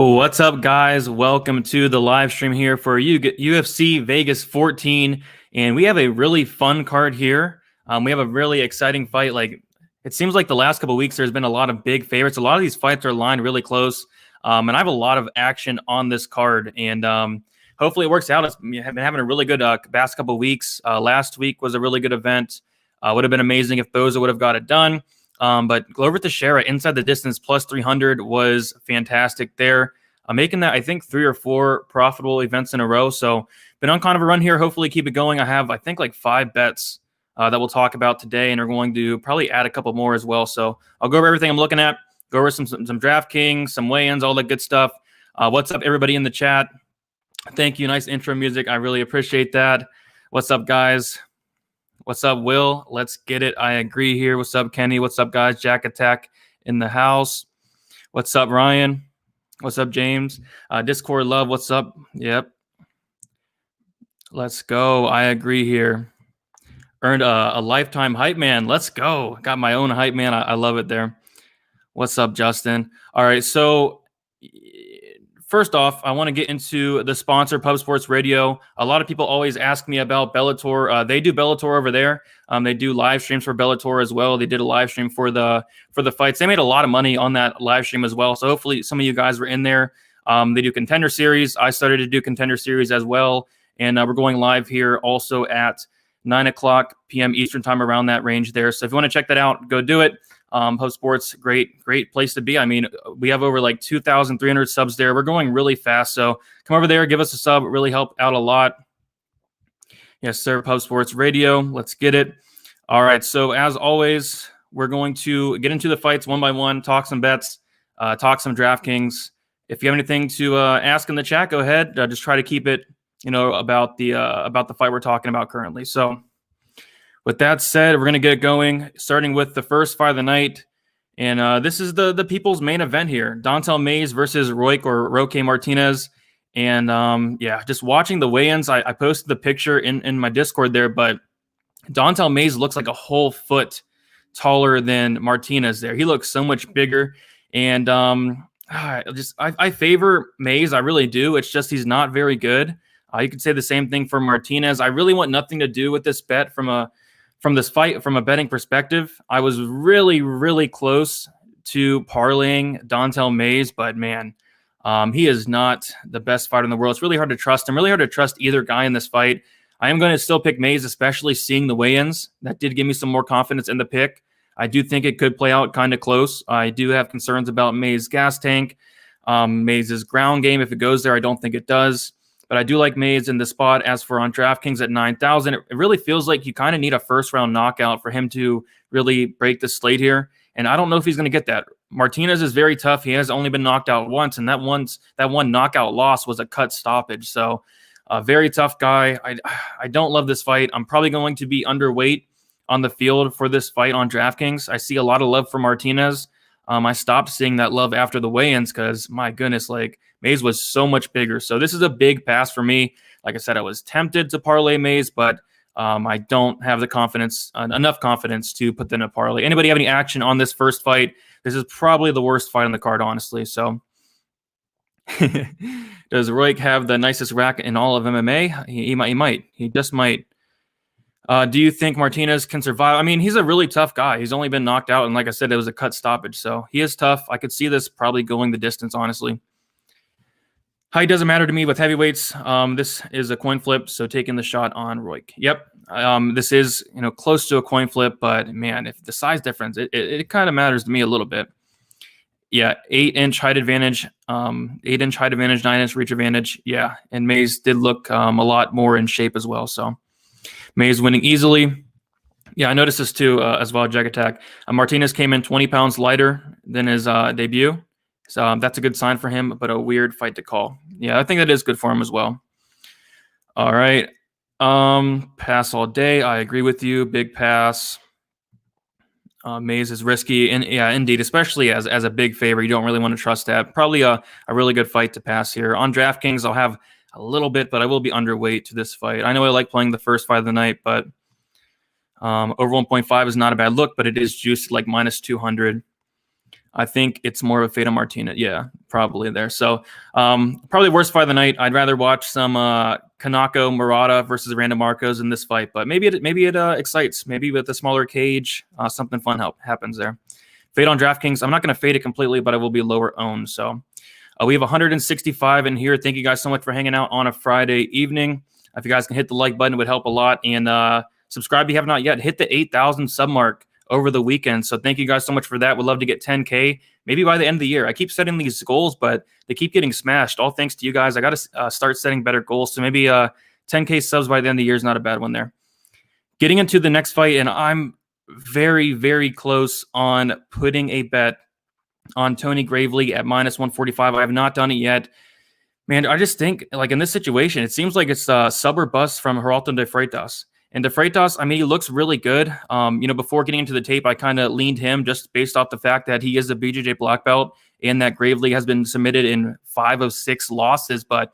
What's up, guys? Welcome to the live stream here for UFC Vegas 14, and we have a really fun card here. We have a really exciting fight. It seems like the last couple of weeks, there's been a lot of big favorites. A lot of these fights are lined really close, and I have a lot of action on this card, and hopefully it works out. I've been having a really good past couple of weeks. Last week was a really good event. Would have been amazing if Boza would have got it done. But Glover Teixeira inside the distance plus 300 was fantastic there. Making that, I think, 3 or 4 profitable events in a row. So been on kind of a run here. Hopefully keep it going. I have, I think, like 5 bets that we'll talk about today, and are going to probably add a couple more as well. So I'll go over everything I'm looking at, go over some Draftkings, some weigh-ins, all that good stuff. What's up, everybody in the chat? Thank you. Nice intro music. I really appreciate that. What's up, guys? What's up, Will? Let's get it. I agree here. What's up, Kenny? What's up, guys? Jack Attack in the house. What's up, Ryan? What's up, James? Discord Love, what's up? Yep. Let's go. I agree here. Earned a lifetime hype man. Let's go. Got my own hype man. I love it there. What's up, Justin? All right, so first off, I want to get into the sponsor, Pub Sports Radio. A lot of people always ask me about Bellator. They do Bellator over there. They do live streams for Bellator as well. They did a live stream for the fights. They made a lot of money on that live stream as well. So hopefully some of you guys were in there. They do Contender Series. I started to do Contender Series as well. And we're going live here also at 9 o'clock p.m. Eastern time, around that range there. So if you want to check that out, go do it. Pub Sports, great place to be. I mean, we have over like 2,300 subs there. We're going really fast. So come over there, give us a sub. It really help out a lot. Yes, sir. Pub Sports Radio. Let's get it. All right. So as always, we're going to get into the fights one by one, talk some bets, talk some DraftKings. If you have anything to ask in the chat, go ahead. Just try to keep it, about the fight we're talking about currently. So with that said, we're going to get going, starting with the first fight of the night. And this is the people's main event here. Don'Tale Mayes versus Roque Martinez. And just watching the weigh-ins, I posted the picture in my Discord there, but Don'Tale Mayes looks like a whole foot taller than Martinez there. He looks so much bigger. And I favor Mayes. I really do. It's just he's not very good. You could say the same thing for Martinez. I really want nothing to do with this bet from this fight, from a betting perspective. I was really, really close to parlaying Don'Tale Mayes, but man, he is not the best fighter in the world. It's really hard to trust him, really hard to trust either guy in this fight. I am going to still pick Mayes, especially seeing the weigh-ins. That did give me some more confidence in the pick. I do think it could play out kind of close. I do have concerns about Mayes' gas tank, Mayes' ground game. If it goes there, I don't think it does. But I do like Mayes in the spot. As for on DraftKings at 9,000, it really feels like you kind of need a first-round knockout for him to really break the slate here. And I don't know if he's going to get that. Martinez is very tough. He has only been knocked out once, and that one knockout loss was a cut stoppage. So a very tough guy. I don't love this fight. I'm probably going to be underweight on the field for this fight on DraftKings. I see a lot of love for Martinez. I stopped seeing that love after the weigh-ins because, my goodness, Mayes was so much bigger. So this is a big pass for me. Like I said, I was tempted to parlay Mayes, but I don't have the confidence, enough confidence to put them in a parlay. Anybody have any action on this first fight? This is probably the worst fight on the card, honestly. So does Royk have the nicest rack in all of MMA? He might. He just might. Do you think Martinez can survive? I mean, he's a really tough guy. He's only been knocked out, and like I said, it was a cut stoppage. So he is tough. I could see this probably going the distance, honestly. Height doesn't matter to me with heavyweights. This is a coin flip, so taking the shot on Royk. Yep. This is close to a coin flip, but man, if the size difference, it kind of matters to me a little bit. Yeah, 8-inch height advantage, 8-inch height advantage, 9-inch reach advantage. Yeah, and Mayes did look a lot more in shape as well. So Mayes winning easily. Yeah, I noticed this too as well, Jag Attack. Martinez came in 20 pounds lighter than his debut. So that's a good sign for him, but a weird fight to call. Yeah, I think that is good for him as well. All right. Pass all day. I agree with you. Big pass. Mayes is risky. And yeah, indeed, especially as a big favor, you don't really want to trust that. Probably a really good fight to pass here. On DraftKings, I'll have a little bit, but I will be underweight to this fight. I know I like playing the first fight of the night, but over 1.5 is not a bad look, but it is juiced like minus 200. I think it's more of a Fata Martinez. Yeah, probably there. So probably worst fight of the night. I'd rather watch some Kanako Murata versus Randa Marcos in this fight, but maybe it excites. Maybe with a smaller cage, something fun happens there. Fade on DraftKings. I'm not going to fade it completely, but I will be lower owned. So we have 165 in here. Thank you guys so much for hanging out on a Friday evening. If you guys can hit the like button, it would help a lot. And subscribe if you have not yet. Hit the 8,000 sub mark over the weekend. So thank you guys so much for that. We'd love to get 10K maybe by the end of the year. I keep setting these goals, but they keep getting smashed. All thanks to you guys. I got to start setting better goals. So maybe 10K subs by the end of the year is not a bad one there. Getting into the next fight, and I'm very, very close on putting a bet on Tony Gravely at -145. I have not done it yet. Man, I just think, like, in this situation, it seems like it's sub or bust from Geraldo de Freitas. And de Freitas, I mean, he looks really good. Before getting into the tape, I kind of leaned him just based off the fact that he is a BJJ black belt and that Gravely has been submitted in 5 of 6 losses. But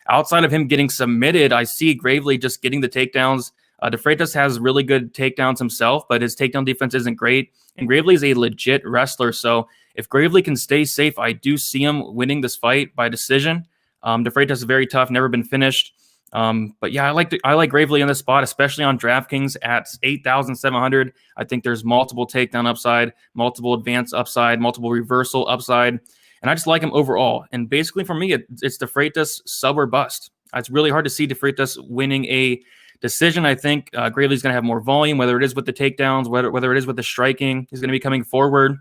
outside of him getting submitted, I see Gravely just getting the takedowns. De Freitas has really good takedowns himself, but his takedown defense isn't great. And Gravely is a legit wrestler. So if Gravely can stay safe, I do see him winning this fight by decision. De Freitas is very tough, never been finished. But yeah, I like Gravely in this spot, especially on DraftKings at 8,700. I think there's multiple takedown upside, multiple advance upside, multiple reversal upside, and I just like him overall. And basically for me, it's de Freitas sub or bust. It's really hard to see de Freitas winning a decision. I think Gravely's going to have more volume, whether it is with the takedowns, whether it is with the striking. He's going to be coming forward.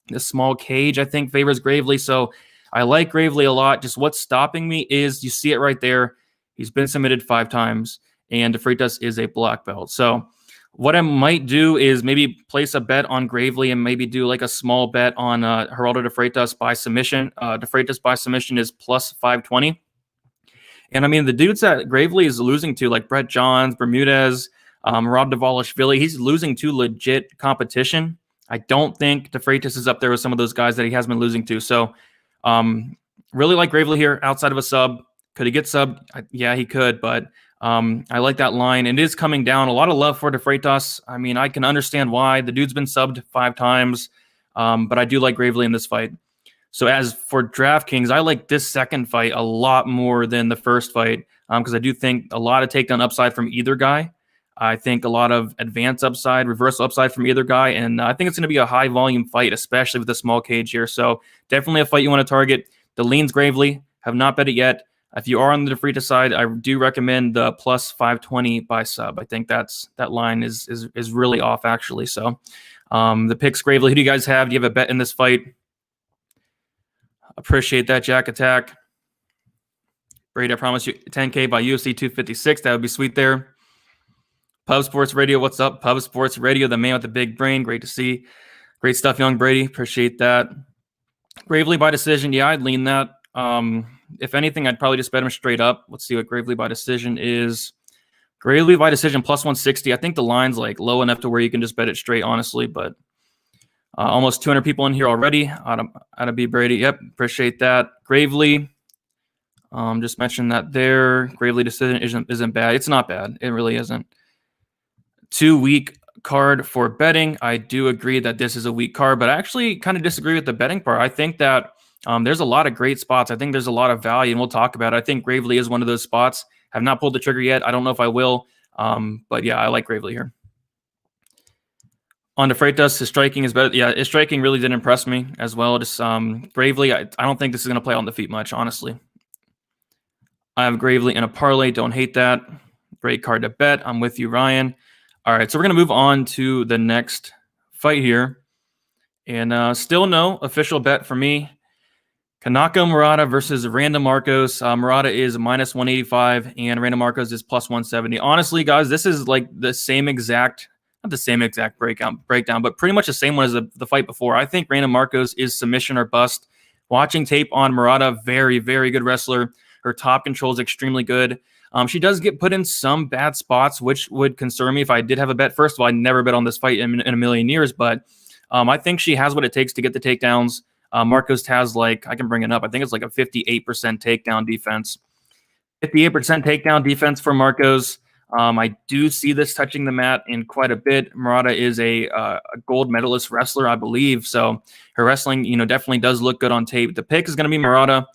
The small cage, I think, favors Gravely. So I like Gravely a lot. Just what's stopping me is you see it right there. He's been submitted 5 times, and de Freitas is a black belt. So what I might do is maybe place a bet on Gravely and maybe do like a small bet on Geraldo de Freitas by submission. De Freitas by submission is plus 520. And I mean, the dudes that Gravely is losing to, like Brett Johns, Bermudez, Rob Davalishvili, he's losing to legit competition. I don't think de Freitas is up there with some of those guys that he has been losing to. So really like Gravely here outside of a sub. Could he get subbed? Yeah, he could, but I like that line. And it is coming down. A lot of love for de Freitas. I mean, I can understand why. The dude's been subbed 5 times, but I do like Gravely in this fight. So as for DraftKings, I like this second fight a lot more than the first fight because I do think a lot of takedown upside from either guy. I think a lot of advance upside, reversal upside from either guy, and I think it's going to be a high-volume fight, especially with the small cage here. So definitely a fight you want to target. The leans Gravely. Have not bet it yet. If you are on the de Freitas side, I do recommend the plus 520 by sub. I think that line is really off, actually. So the picks Gravely. Who do you guys have? Do you have a bet in this fight? Appreciate that, Jack Attack. Brady, I promise you 10K by UFC 256. That would be sweet there. Pub Sports Radio, what's up? Pub Sports Radio, the man with the big brain. Great to see. Great stuff, young Brady. Appreciate that. Gravely by decision. Yeah, I'd lean that. If anything, I'd probably just bet him straight up. Let's see what Gravely by decision is. Gravely by decision plus 160. I think the line's like low enough to where you can just bet it straight, honestly. But almost 200 people in here already. Out of B Brady. Yep, appreciate that. Gravely. Just mentioned that there. Gravely decision isn't bad. It's not bad. It really isn't. 2-week card for betting. I do agree that this is a weak card, but I actually kind of disagree with the betting part. I think that there's a lot of great spots. I think there's a lot of value, and we'll talk about it. I think Gravely is one of those spots. Have not pulled the trigger yet. I don't know if I will, but yeah, I like Gravely here. On de Freitas, his striking is better. Yeah, his striking really did impress me as well. Just Gravely, I don't think this is going to play on the feet much, honestly. I have Gravely in a parlay. Don't hate that. Great card to bet. I'm with you, Ryan. All right, so we're going to move on to the next fight here. And still no official bet for me. Kanako Murata versus Randa Marcos. Murata is minus 185 and Randa Marcos is plus 170. Honestly, guys, this is like the same exact, not the same exact breakdown, but pretty much the same one as the fight before. I think Randa Marcos is submission or bust. Watching tape on Murata, very, very good wrestler. Her top control is extremely good. She does get put in some bad spots, which would concern me if I did have a bet. First of all, I never bet on this fight in a million years, but I think she has what it takes to get the takedowns. Marcos has I can bring it up. I think it's like a 58% takedown defense. 58% takedown defense for Marcos. I do see this touching the mat in quite a bit. Miranda is a gold medalist wrestler, I believe. So her wrestling, definitely does look good on tape. The pick is going to be Miranda.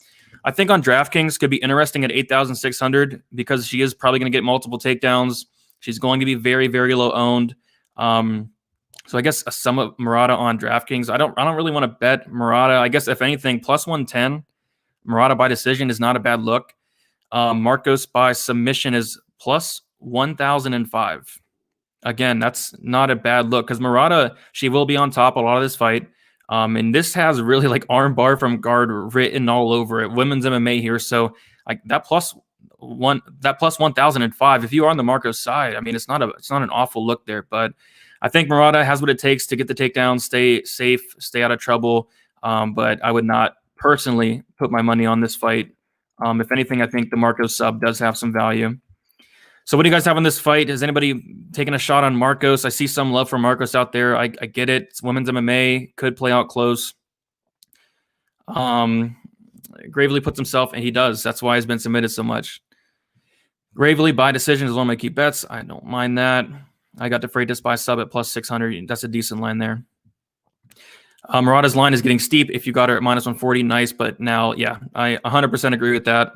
I think on DraftKings could be interesting at 8,600 because she is probably going to get multiple takedowns. She's going to be very, very low owned. So I guess a sum of Murata on DraftKings. I don't really want to bet Murata. I guess if anything, plus 110. Murata by decision is not a bad look. Marcos by submission is plus 1,005. Again, that's not a bad look because Murata, she will be on top a lot of this fight. And this has really like arm bar from guard written all over it. Women's MMA here. So like that plus 1,005. If you are on the Marcos side, I mean, it's not an awful look there, but I think Murata has what it takes to get the takedown, stay safe, stay out of trouble. But I would not personally put my money on this fight. If anything, I think the Marcos sub does have some value. So what do you guys have on this fight? Is anybody taking a shot on Marcos? I see some love for Marcos out there. I get it. It's women's MMA. Could play out close. Gravely puts himself, and he does. That's why he's been submitted so much. Gravely by decision is one of my key bets. I don't mind that. I got the Freitas by sub at plus 600. That's a decent line there. Murata's line is getting steep. If you got her at minus 140, nice. But now, yeah, I 100% agree with that.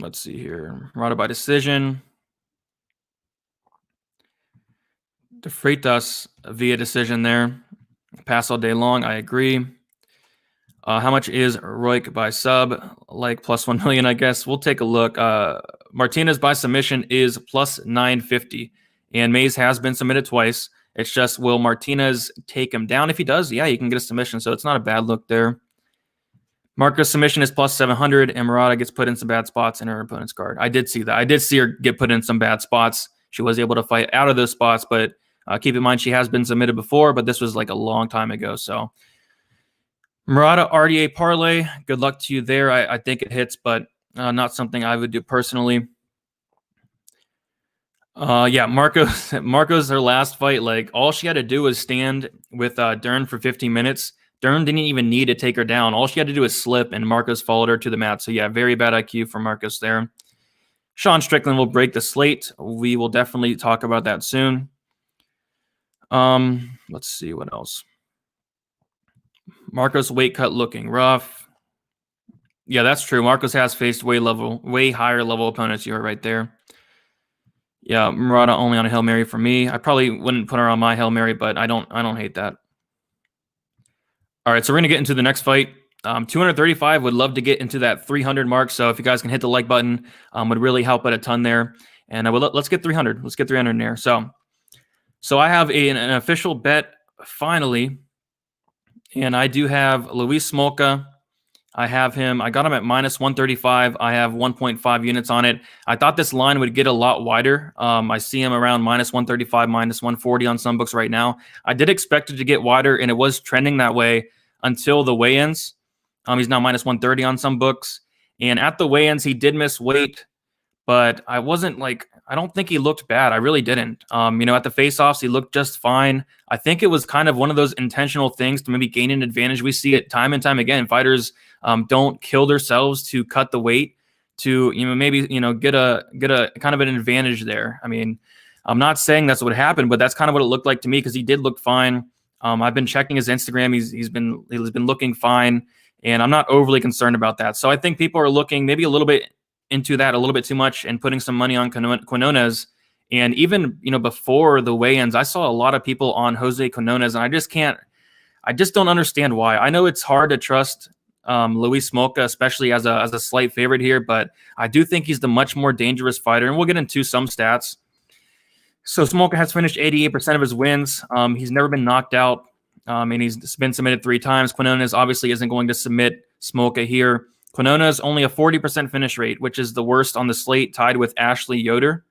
Let's see here. Murata by decision. The Freitas via decision there. Pass all day long. I agree. How much is Roik by sub? Like plus 1 million, I guess. We'll take a look. Martinez by submission is plus 950. And Mays has been submitted twice. It's just, will Martinez take him down? If he does, yeah, you can get a submission. So it's not a bad look there. Marcos' submission is plus 700, and Murata gets put in some bad spots in her opponent's card. I did see that. I did see her get put in some bad spots. She was able to fight out of those spots, but keep in mind she has been submitted before, but this was like a long time ago. So Murata RDA parlay, good luck to you there. I think it hits, but not something I would do personally. Yeah, Marcos, her last fight, like all she had to do was stand with Dern for 15 minutes. Dern didn't even need to take her down. All she had to do was slip, and Marcos followed her to the mat. So yeah, very bad IQ for Marcos there. Sean Strickland will break the slate. We will definitely talk about that soon. Let's see what else. Marcos weight cut looking rough. Yeah, that's true. Marcos has faced way higher level opponents. You were right there. Yeah, Murata only on a Hail Mary for me. I probably wouldn't put her on my Hail Mary, but I don't hate that. All right, so we're going to get into the next fight. 235, would love to get into that 300 mark. So if you guys can hit the like button, would really help out a ton there. And let's get 300. Let's get 300 in there. So I have an official bet finally. And I do have Luis Smolka. I got him at minus 135. I have 1.5 units on it. I thought this line would get a lot wider. I see him around minus 135, minus 140 on some books right now. I did expect it to get wider, and it was trending that way until the weigh-ins. He's now minus 130 on some books. And at the weigh-ins, he did miss weight, but I don't think he looked bad. I really didn't. At the face-offs, he looked just fine. I think it was kind of one of those intentional things to maybe gain an advantage. We see it time and time again. Fighters don't kill themselves to cut the weight to, maybe, get a kind of an advantage there. I mean, I'm not saying that's what happened, but that's kind of what it looked like to me because he did look fine. I've been checking his Instagram. He's been looking fine, and I'm not overly concerned about that. So I think people are looking maybe a little bit into that a little bit too much and putting some money on Quinones. And even, before the weigh-ins, I saw a lot of people on Jose Quinones, and I just don't understand why. I know it's hard to trust Luis Smolka, especially as a slight favorite here, but I do think he's the much more dangerous fighter, and we'll get into some stats. So Smolka has finished 88% of his wins. He's never been knocked out, and he's been submitted 3 times. Quinones obviously isn't going to submit Smolka here. Quinones only a 40% finish rate, which is the worst on the slate, tied with Ashley Yoder.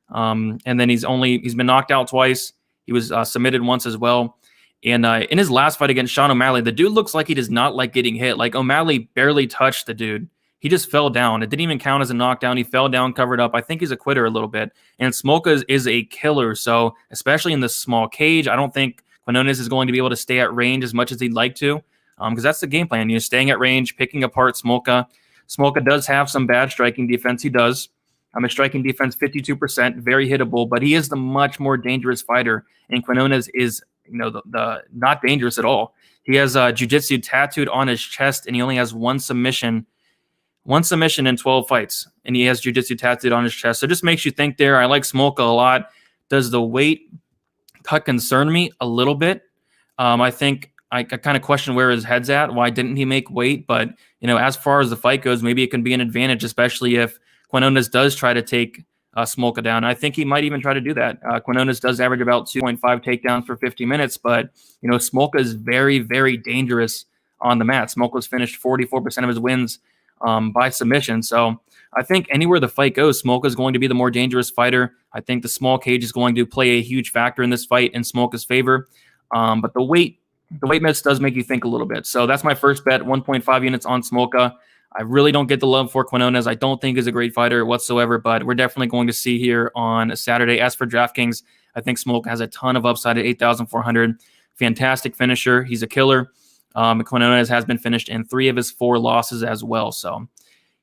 And then he's been knocked out twice. He was submitted once as well. And in his last fight against Sean O'Malley, the dude looks like he does not like getting hit. Like O'Malley barely touched the dude. He just fell down. It didn't even count as a knockdown. He fell down, covered up. I think he's a quitter a little bit. And Smolka is a killer. So especially in this small cage, I don't think Quinones is going to be able to stay at range as much as he'd like to. Because that's the game plan. Staying at range, picking apart Smolka. Smolka does have some bad striking defense. He does. His striking defense 52%, very hittable, but he is the much more dangerous fighter. And Quinones is, the not dangerous at all. He has jiu-jitsu tattooed on his chest, and he only has one submission in 12 fights, and he has jiu-jitsu tattooed on his chest. So it just makes you think there. I like Smolka a lot. Does the weight cut concern me a little bit? I think I kind of question where his head's at. Why didn't he make weight? But, as far as the fight goes, maybe it can be an advantage, especially if Quinones does try to take Smolka down. I think he might even try to do that. Quinones does average about 2.5 takedowns for 50 minutes, but, Smolka is very, very dangerous on the mat. Smolka's finished 44% of his wins by submission. So I think anywhere the fight goes, Smolka is going to be the more dangerous fighter. I think the small cage is going to play a huge factor in this fight in Smolka's favor. But the weight miss does make you think a little bit. So that's my first bet, 1.5 units on Smolka. I really don't get the love for Quinones. I don't think he's a great fighter whatsoever, but we're definitely going to see here on Saturday. As for DraftKings, I think Smolka has a ton of upside at 8,400. Fantastic finisher. He's a killer. Quinones has been finished in 3 of his 4 losses as well. So,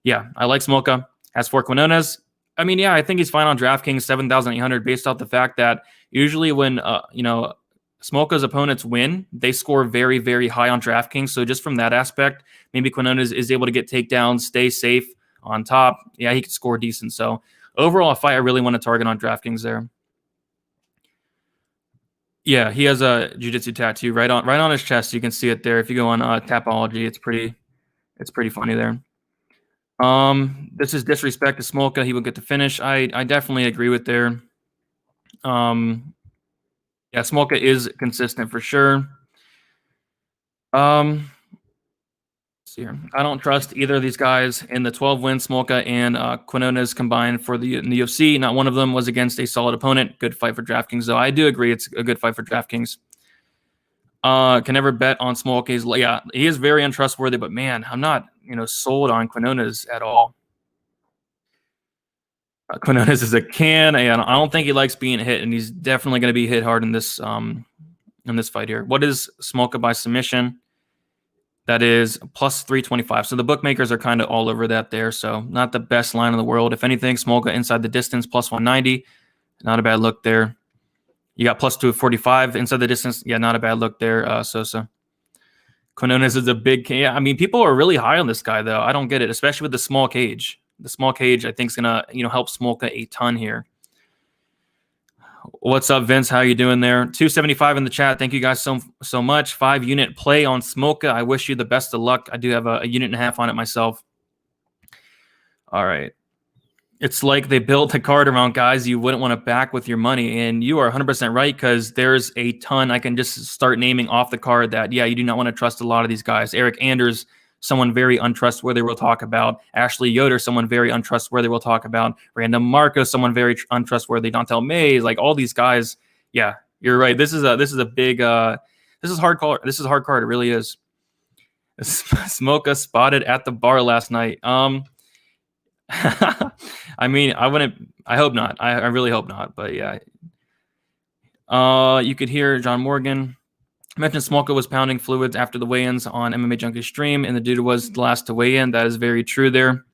yeah, I like Smolka. As for Quinones, I think he's fine on DraftKings, 7,800, based off the fact that usually when, Smolka's opponents win, they score very, very high on DraftKings. So just from that aspect, maybe Quinones is able to get takedowns, stay safe on top. Yeah, he could score decent. So overall, a fight I really want to target on DraftKings there. Yeah, he has a jiu-jitsu tattoo right on his chest. You can see it there. If you go on Tapology, it's pretty funny there. This is disrespect to Smolka. He will get the finish. I definitely agree with there. Yeah, Smolka is consistent for sure. Let's see here. I don't trust either of these guys in the 12-win. Smolka and Quinones combined in the UFC. Not one of them was against a solid opponent. Good fight for DraftKings, though. I do agree it's a good fight for DraftKings. Can never bet on Smolka. He is very untrustworthy, but man, I'm not sold on Quinones at all. Quinones is a can, and I don't think he likes being hit, and he's definitely going to be hit hard in this fight here. What is Smolka by submission? That is plus 325. So the bookmakers are kind of all over that there. So not the best line in the world. If anything, Smolka inside the distance, plus 190. Not a bad look there. You got plus 245 inside the distance. Yeah, not a bad look there, Sosa. Quinones is a big can. Yeah, people are really high on this guy, though. I don't get it, especially with the small cage. The small cage, I think, is going to help Smolka a ton here. What's up, Vince? How you doing there? 275 in the chat. Thank you guys so much. 5-unit play on Smolka. I wish you the best of luck. I do have a unit and a half on it myself. All right. It's like they built a card around guys you wouldn't want to back with your money, and you are 100% right, because there's a ton. I can just start naming off the card that, you do not want to trust a lot of these guys. Eric Anders, someone very untrustworthy we'll talk about. Ashley Yoder, someone very untrustworthy we'll talk about. Random Marco, someone very untrustworthy. Dontel Mays, like all these guys. Yeah, you're right. This is a big this is hard card. This is a hard card. It really is. Smolka spotted at the bar last night. I hope not. I really hope not. But yeah. You could hear John Morgan mentioned Smolka was pounding fluids after the weigh-ins on MMA Junkie stream, and the dude was the last to weigh in. That is very true there.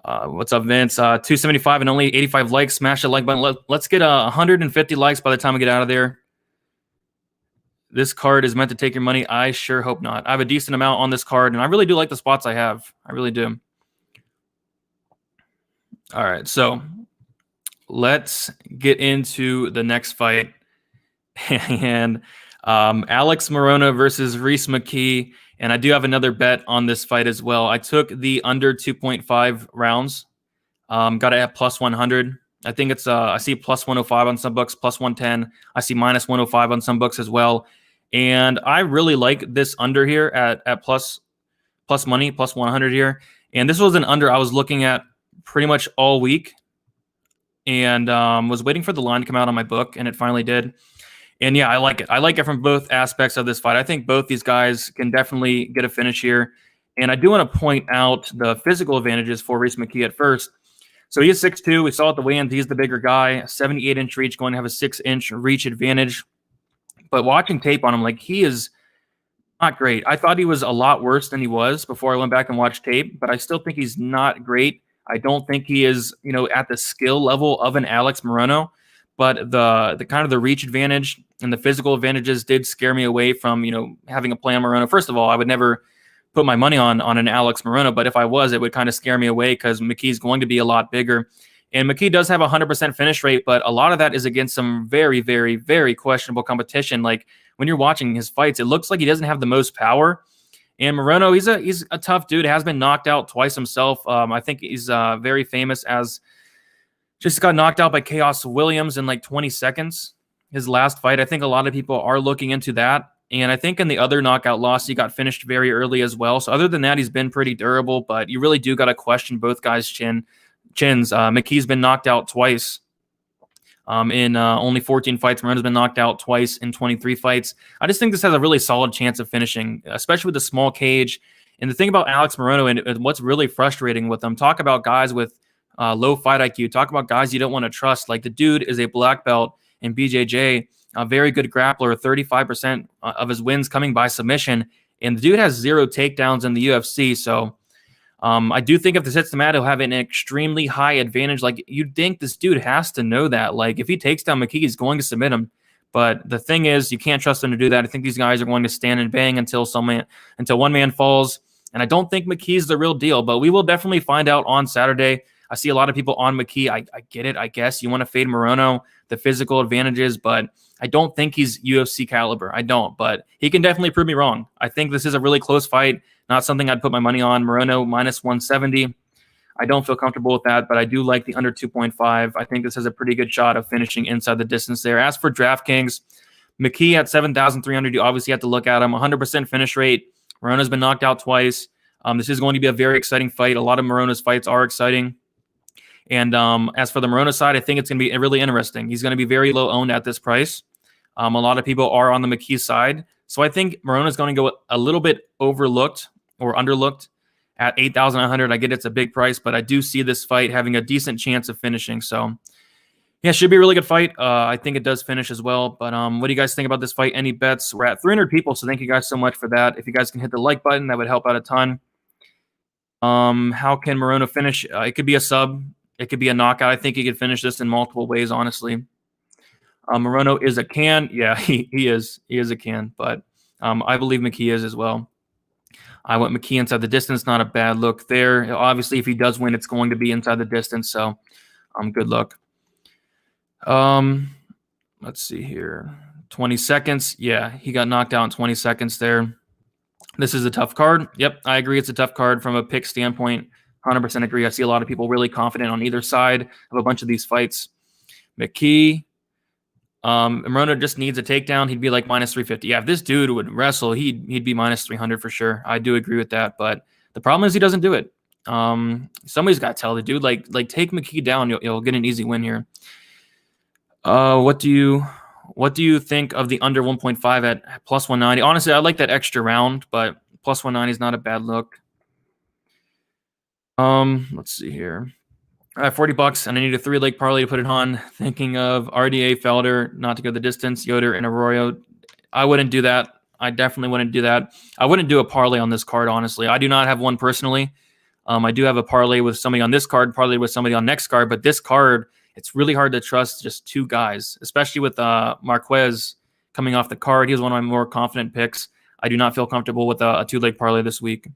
What's up, Vince? 275 and only 85 likes. Smash the like button. Let's get 150 likes by the time we get out of there. This card is meant to take your money. I sure hope not. I have a decent amount on this card, and I really do like the spots I have. I really do. All right, so let's get into the next fight. And Alex Morona versus Rhys Mckee. And I do have another bet on this fight as well. I took the under 2.5 rounds. Got it at plus 100. I think it's I see plus 105 on some books, plus 110. I see minus 105 on some books as well. And I really like this under here at plus money, plus 100 here. And this was an under I was looking at pretty much all week, and was waiting for the line to come out on my book, and it finally did. And yeah, I like it. I like it from both aspects of this fight. I think both these guys can definitely get a finish here. And I do want to point out the physical advantages for Rhys Mckee at first. So he is 6'2". We saw at the weigh-ins, he's the bigger guy, 78-inch reach, going to have a 6-inch reach advantage. But watching tape on him, like, he is not great. I thought he was a lot worse than he was before I went back and watched tape, but I still think he's not great. I don't think he is, at the skill level of an Alex Moreno, but the kind of the reach advantage and the physical advantages did scare me away from, having a play on Moreno. First of all, I would never put my money on an Alex Moreno, but if I was, it would kind of scare me away because Mckee's going to be a lot bigger. And Mckee does have a 100% finish rate, but a lot of that is against some very, very, very questionable competition. Like when you're watching his fights, it looks like he doesn't have the most power. And Moreno, he's a tough dude. Has been knocked out twice himself. I think he's very famous as just got knocked out by Chaos Williams in like 20 seconds. His last fight. I think a lot of people are looking into that. And I think in the other knockout loss, he got finished very early as well. So other than that, he's been pretty durable. But you really do got to question both guys' chins. Mckee's been knocked out twice. In only 14 fights. Moreno's been knocked out twice in 23 fights. I just think this has a really solid chance of finishing, especially with the small cage. And the thing about Alex Moreno and what's really frustrating with them, talk about guys with low fight IQ, talk about guys you don't want to trust. Like the dude is a black belt in BJJ, a very good grappler, 35% of his wins coming by submission. And the dude has 0 takedowns in the UFC. So I do think if this hits the mat, he'll have an extremely high advantage. Like you'd think this dude has to know that. Like if he takes down Mckee, he's going to submit him. But the thing is, you can't trust him to do that. I think these guys are going to stand and bang until one man falls. And I don't think Mckee's the real deal, but we will definitely find out on Saturday. I see a lot of people on Mckee. I get it. I guess you want to fade Moreno, the physical advantages, but I don't think he's UFC caliber. I don't, but he can definitely prove me wrong. I think this is a really close fight. Not something I'd put my money on. Moreno minus 170. I don't feel comfortable with that, but I do like the under 2.5. I think this has a pretty good shot of finishing inside the distance there. As for DraftKings, Mckee at 7,300, you obviously have to look at him. 100% finish rate. Morona's been knocked out twice. This is going to be a very exciting fight. A lot of Morona's fights are exciting. And as for the Morona side, I think it's going to be really interesting. He's going to be very low owned at this price. A lot of people are on the Mckee side. So I think Morona is going to go a little bit overlooked or underlooked at 8,900. I get it's a big price, but I do see this fight having a decent chance of finishing. So yeah, should be a really good fight. I think it does finish as well. But what do you guys think about this fight? Any bets? We're at 300 people, so thank you guys so much for that. If you guys can hit the like button, that would help out a ton. How can Morona finish? It could be a sub. It could be a knockout. I think he could finish this in multiple ways, honestly. Moreno is a can. Yeah, he is. He is a can. But I believe Mckee is as well. I went Mckee inside the distance. Not a bad look there. Obviously, if he does win, it's going to be inside the distance. So good luck. Let's see here. 20 seconds. Yeah, he got knocked out in 20 seconds there. This is a tough card. Yep, I agree. It's a tough card from a pick standpoint. 100% agree. I see a lot of people really confident on either side of a bunch of these fights. Mckee. Moreno just needs a takedown. He'd be like minus 350. Yeah, if this dude would wrestle, he'd be minus 300 for sure. I do agree with that, but the problem is he doesn't do it. Somebody's got to tell the dude, like take Mckee down. You'll get an easy win here. What do you think of the under 1.5 at plus 190? Honestly, I like that extra round, but plus 190 is not a bad look. Let's see here. All right, $40, and I need a 3-leg parlay to put it on. Thinking of RDA, Felder, not to go the distance, Yoder, and Arroyo. I wouldn't do that. I definitely wouldn't do that. I wouldn't do a parlay on this card, honestly. I do not have one personally. I do have a parlay with somebody on this card, parlay with somebody on next card, but this card, it's really hard to trust just two guys, especially with Marquez coming off the card. He was one of my more confident picks. I do not feel comfortable with a 2-leg parlay this week.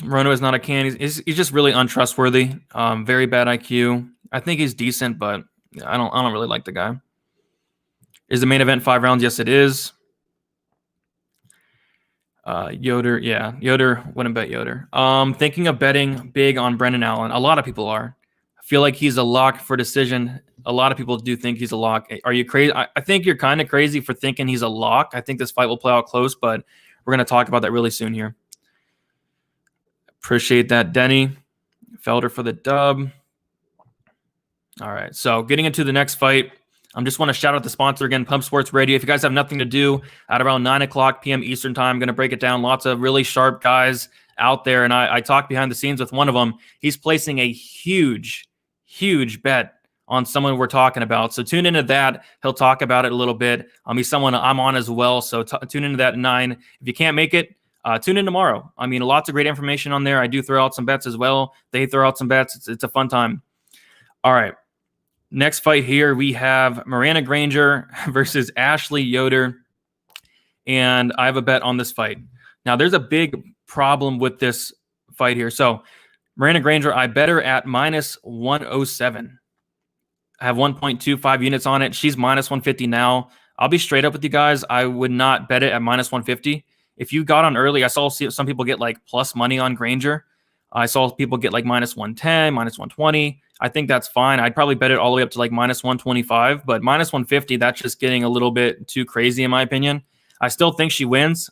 Moreno is not a can. He's just really untrustworthy. Very bad IQ. I think he's decent, but I don't really like the guy. Is the main event 5 rounds? Yes, it is. Yoder, yeah. Yoder, wouldn't bet Yoder. Thinking of betting big on Brendan Allen. A lot of people are. I feel like he's a lock for decision. A lot of people do think he's a lock. Are you crazy? I think you're kind of crazy for thinking he's a lock. I think this fight will play out close, but we're going to talk about that really soon here. Appreciate that, Denny. Felder for the dub. All right, so getting into the next fight, I just want to shout out the sponsor again, Pump Sports Radio. If you guys have nothing to do at around 9 o'clock p.m. Eastern time, I'm going to break it down. Lots of really sharp guys out there, and I talked behind the scenes with one of them. He's placing a huge bet on someone we're talking about. So tune into that. He'll talk about it a little bit. He's someone I'm on as well, so tune into that at 9. If you can't make it, tune in tomorrow. I mean, lots of great information on there. I do throw out some bets as well. They throw out some bets. It's a fun time. All right. Next fight here, we have Miranda Granger versus Ashley Yoder. And I have a bet on this fight. Now, there's a big problem with this fight here. So, Miranda Granger, I bet her at minus 107. I have 1.25 units on it. She's minus 150 now. I'll be straight up with you guys. I would not bet it at minus 150. If you got on early, I saw some people get like plus money on Granger. I saw people get like minus 110, minus 120. I think that's fine. I'd probably bet it all the way up to like minus 125, but minus 150, that's just getting a little bit too crazy in my opinion. I still think she wins.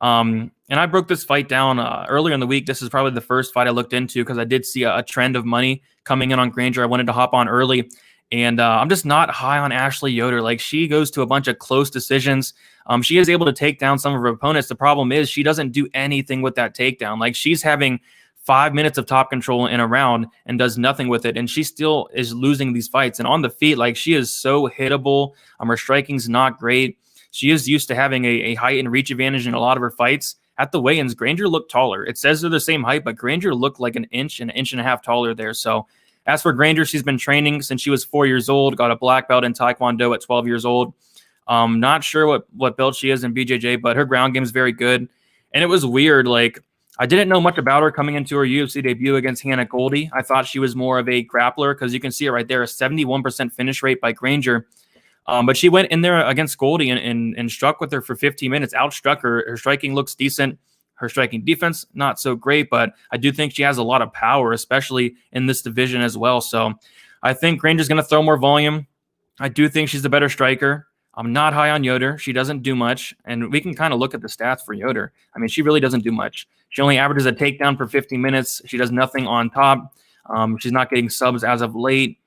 And I broke this fight down earlier in the week. This is probably the first fight I looked into because I did see a trend of money coming in on Granger. I wanted to hop on early. And I'm just not high on Ashley Yoder. Like, she goes to a bunch of close decisions. She is able to take down some of her opponents. The problem is she doesn't do anything with that takedown. Like, she's having 5 minutes of top control in a round and does nothing with it. And she still is losing these fights. And on the feet, like, she is so hittable. Her striking's not great. She is used to having a height and reach advantage in a lot of her fights. At the weigh-ins, Granger looked taller. It says they're the same height, but Granger looked like an inch and a half taller there. So as for Granger, she's been training since she was 4 years old, got a black belt in Taekwondo at 12 years old. Not sure what belt she is in BJJ, but her ground game is very good. And it was weird. Like, I didn't know much about her coming into her UFC debut against Hannah Goldie. I thought she was more of a grappler because you can see it right there, a 71% finish rate by Granger. But she went in there against Goldie and struck with her for 15 minutes, outstruck her. Her striking looks decent. Her striking defense, not so great, but I do think she has a lot of power, especially in this division as well. So I think Granger's going to throw more volume. I do think she's the better striker. I'm not high on Yoder. She doesn't do much, and we can kind of look at the stats for Yoder. I mean, she really doesn't do much. She only averages a takedown for 15 minutes. She does nothing on top. She's not getting subs as of late.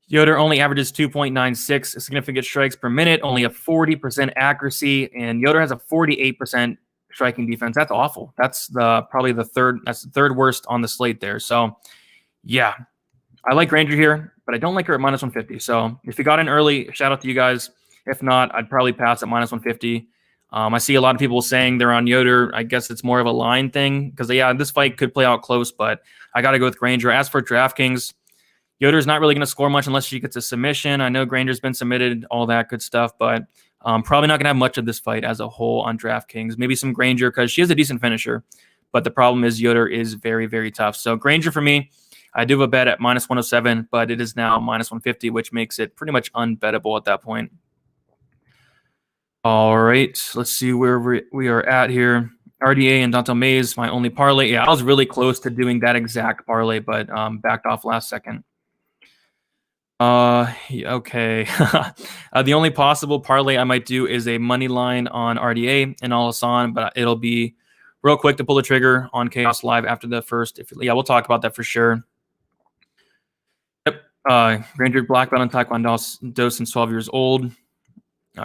Yoder only averages 2.96 significant strikes per minute, only a 40% accuracy, and Yoder has a 48% striking defense. That's awful. That's probably the third worst on the slate there. So yeah, I like Granger here, but I don't like her at minus 150. So if you got in early, shout out to you guys. If not, I'd probably pass at minus 150. I see a lot of people saying they're on Yoder. I guess it's more of a line thing because yeah, this fight could play out close, but I got to go with Granger. As for Draftkings, Yoder's not really going to score much unless she gets a submission. I know Granger's been submitted, all that good stuff, but probably not going to have much of this fight as a whole on DraftKings. Maybe some Granger because she is a decent finisher, but the problem is Yoder is very, very tough. So Granger for me, I do have a bet at minus 107, but it is now minus 150, which makes it pretty much unbettable at that point. All right, let's see where we are at here. RDA and Dantel Mays, my only parlay. Yeah, I was really close to doing that exact parlay, but backed off last second. Okay. The only possible parlay I might do is a money line on RDA and Al Hassan, but it'll be real quick to pull the trigger on Chaos Live after the first. Yeah, we'll talk about that for sure. Yep. Granger black belt in Taekwondo since 12 years old.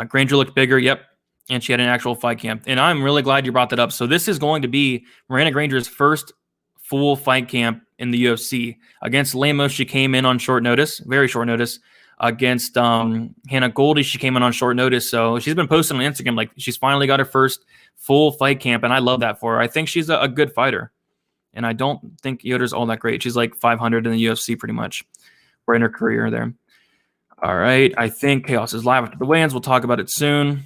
Granger looked bigger. Yep. And she had an actual fight camp. And I'm really glad you brought that up. So this is going to be Miranda Granger's first full fight camp in the UFC. Against Lemos, she came in on short notice, very short notice. Against Hannah Goldie, she came in on short notice. So she's been posting on Instagram like she's finally got her first full fight camp, and I love that for her. I think she's a good fighter, and I don't think Yoder's all that great. She's like 500 in the UFC pretty much. We're in her career there. All right, I think Chaos is live after the weigh-ins. We'll talk about it soon.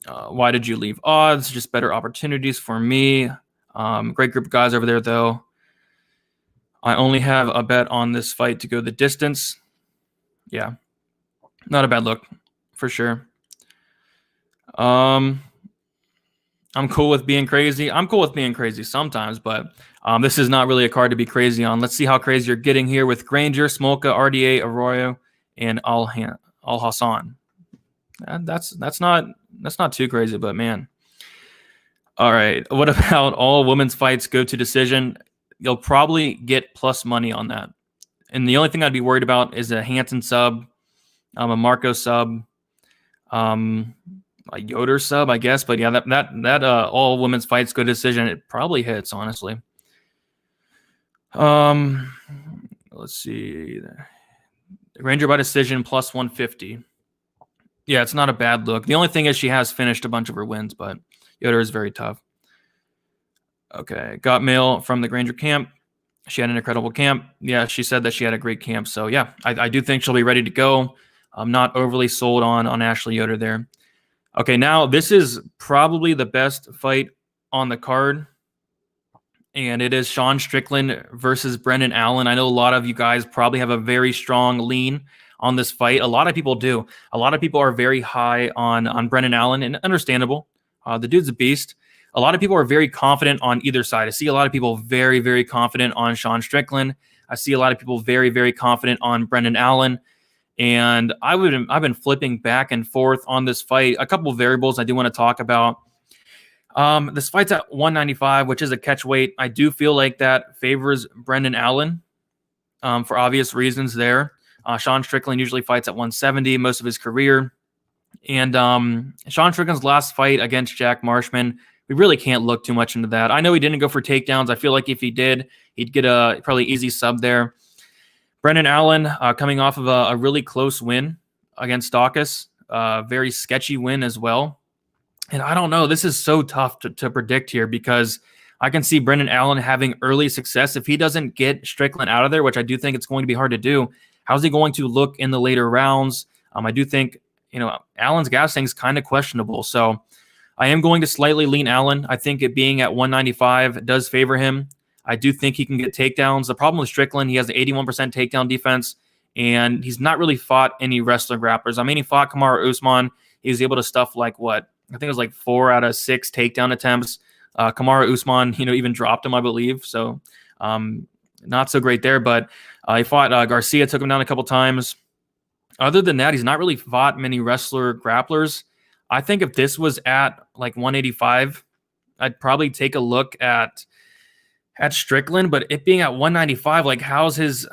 Why did you leave odds? Just better opportunities for me. Great group of guys over there, though. I only have a bet on this fight to go the distance. Yeah, not a bad look for sure. I'm cool with being crazy. I'm cool with being crazy sometimes, but this is not really a card to be crazy on. Let's see how crazy you're getting here with Granger, Smolka, RDA, Arroyo, and Al Hassan. That's not too crazy, but man. All right. What about all women's fights go to decision? You'll probably get plus money on that. And the only thing I'd be worried about is a Hanson sub, a Marco sub, a Yoder sub, I guess. But yeah, that all women's fights go to decision. It probably hits, honestly. Let's see. Granger by decision plus 150. Yeah, it's not a bad look. The only thing is she has finished a bunch of her wins, but Yoder is very tough. Okay, got mail from the Granger camp. She had an incredible camp. Yeah, she said that she had a great camp. So yeah, I do think she'll be ready to go. I'm not overly sold on Ashley Yoder there. Okay, now this is probably the best fight on the card, and it is Sean Strickland versus Brendan Allen. I know a lot of you guys probably have a very strong lean on this fight. A lot of people do. A lot of people are very high on Brendan Allen, and understandable. The dude's a beast. A lot of people are very confident on either side. I see a lot of people very, very confident on Sean Strickland. I see a lot of people very, very confident on Brendan Allen. And I've been flipping back and forth on this fight. A couple of variables I do want to talk about. This fight's at 195, which is a catch weight. I do feel like that favors Brendan Allen for obvious reasons there. Sean Strickland usually fights at 170 most of his career. And Sean Strickland's last fight against Jack Marshman, we really can't look too much into that. I know he didn't go for takedowns. I feel like if he did, he'd get a probably easy sub there. Brendan Allen coming off of a really close win against Dawkins, very sketchy win as well. And I don't know. This is so tough to predict here because I can see Brendan Allen having early success. If he doesn't get Strickland out of there, which I do think it's going to be hard to do, how's he going to look in the later rounds? I do think, Allen's gas tank is kind of questionable. So I am going to slightly lean Allen. I think it being at 195 does favor him. I do think he can get takedowns. The problem with Strickland, he has an 81% takedown defense, and he's not really fought any wrestler grapplers. I mean, he fought Kamaru Usman. He was able to stuff like what? I think it was like 4 out of 6 takedown attempts. Kamaru Usman, even dropped him, I believe. So not so great there. But he fought Garcia, took him down a couple times. Other than that, he's not really fought many wrestler grapplers. I think if this was at like 185, I'd probably take a look at Strickland, but it being at 195, like how's his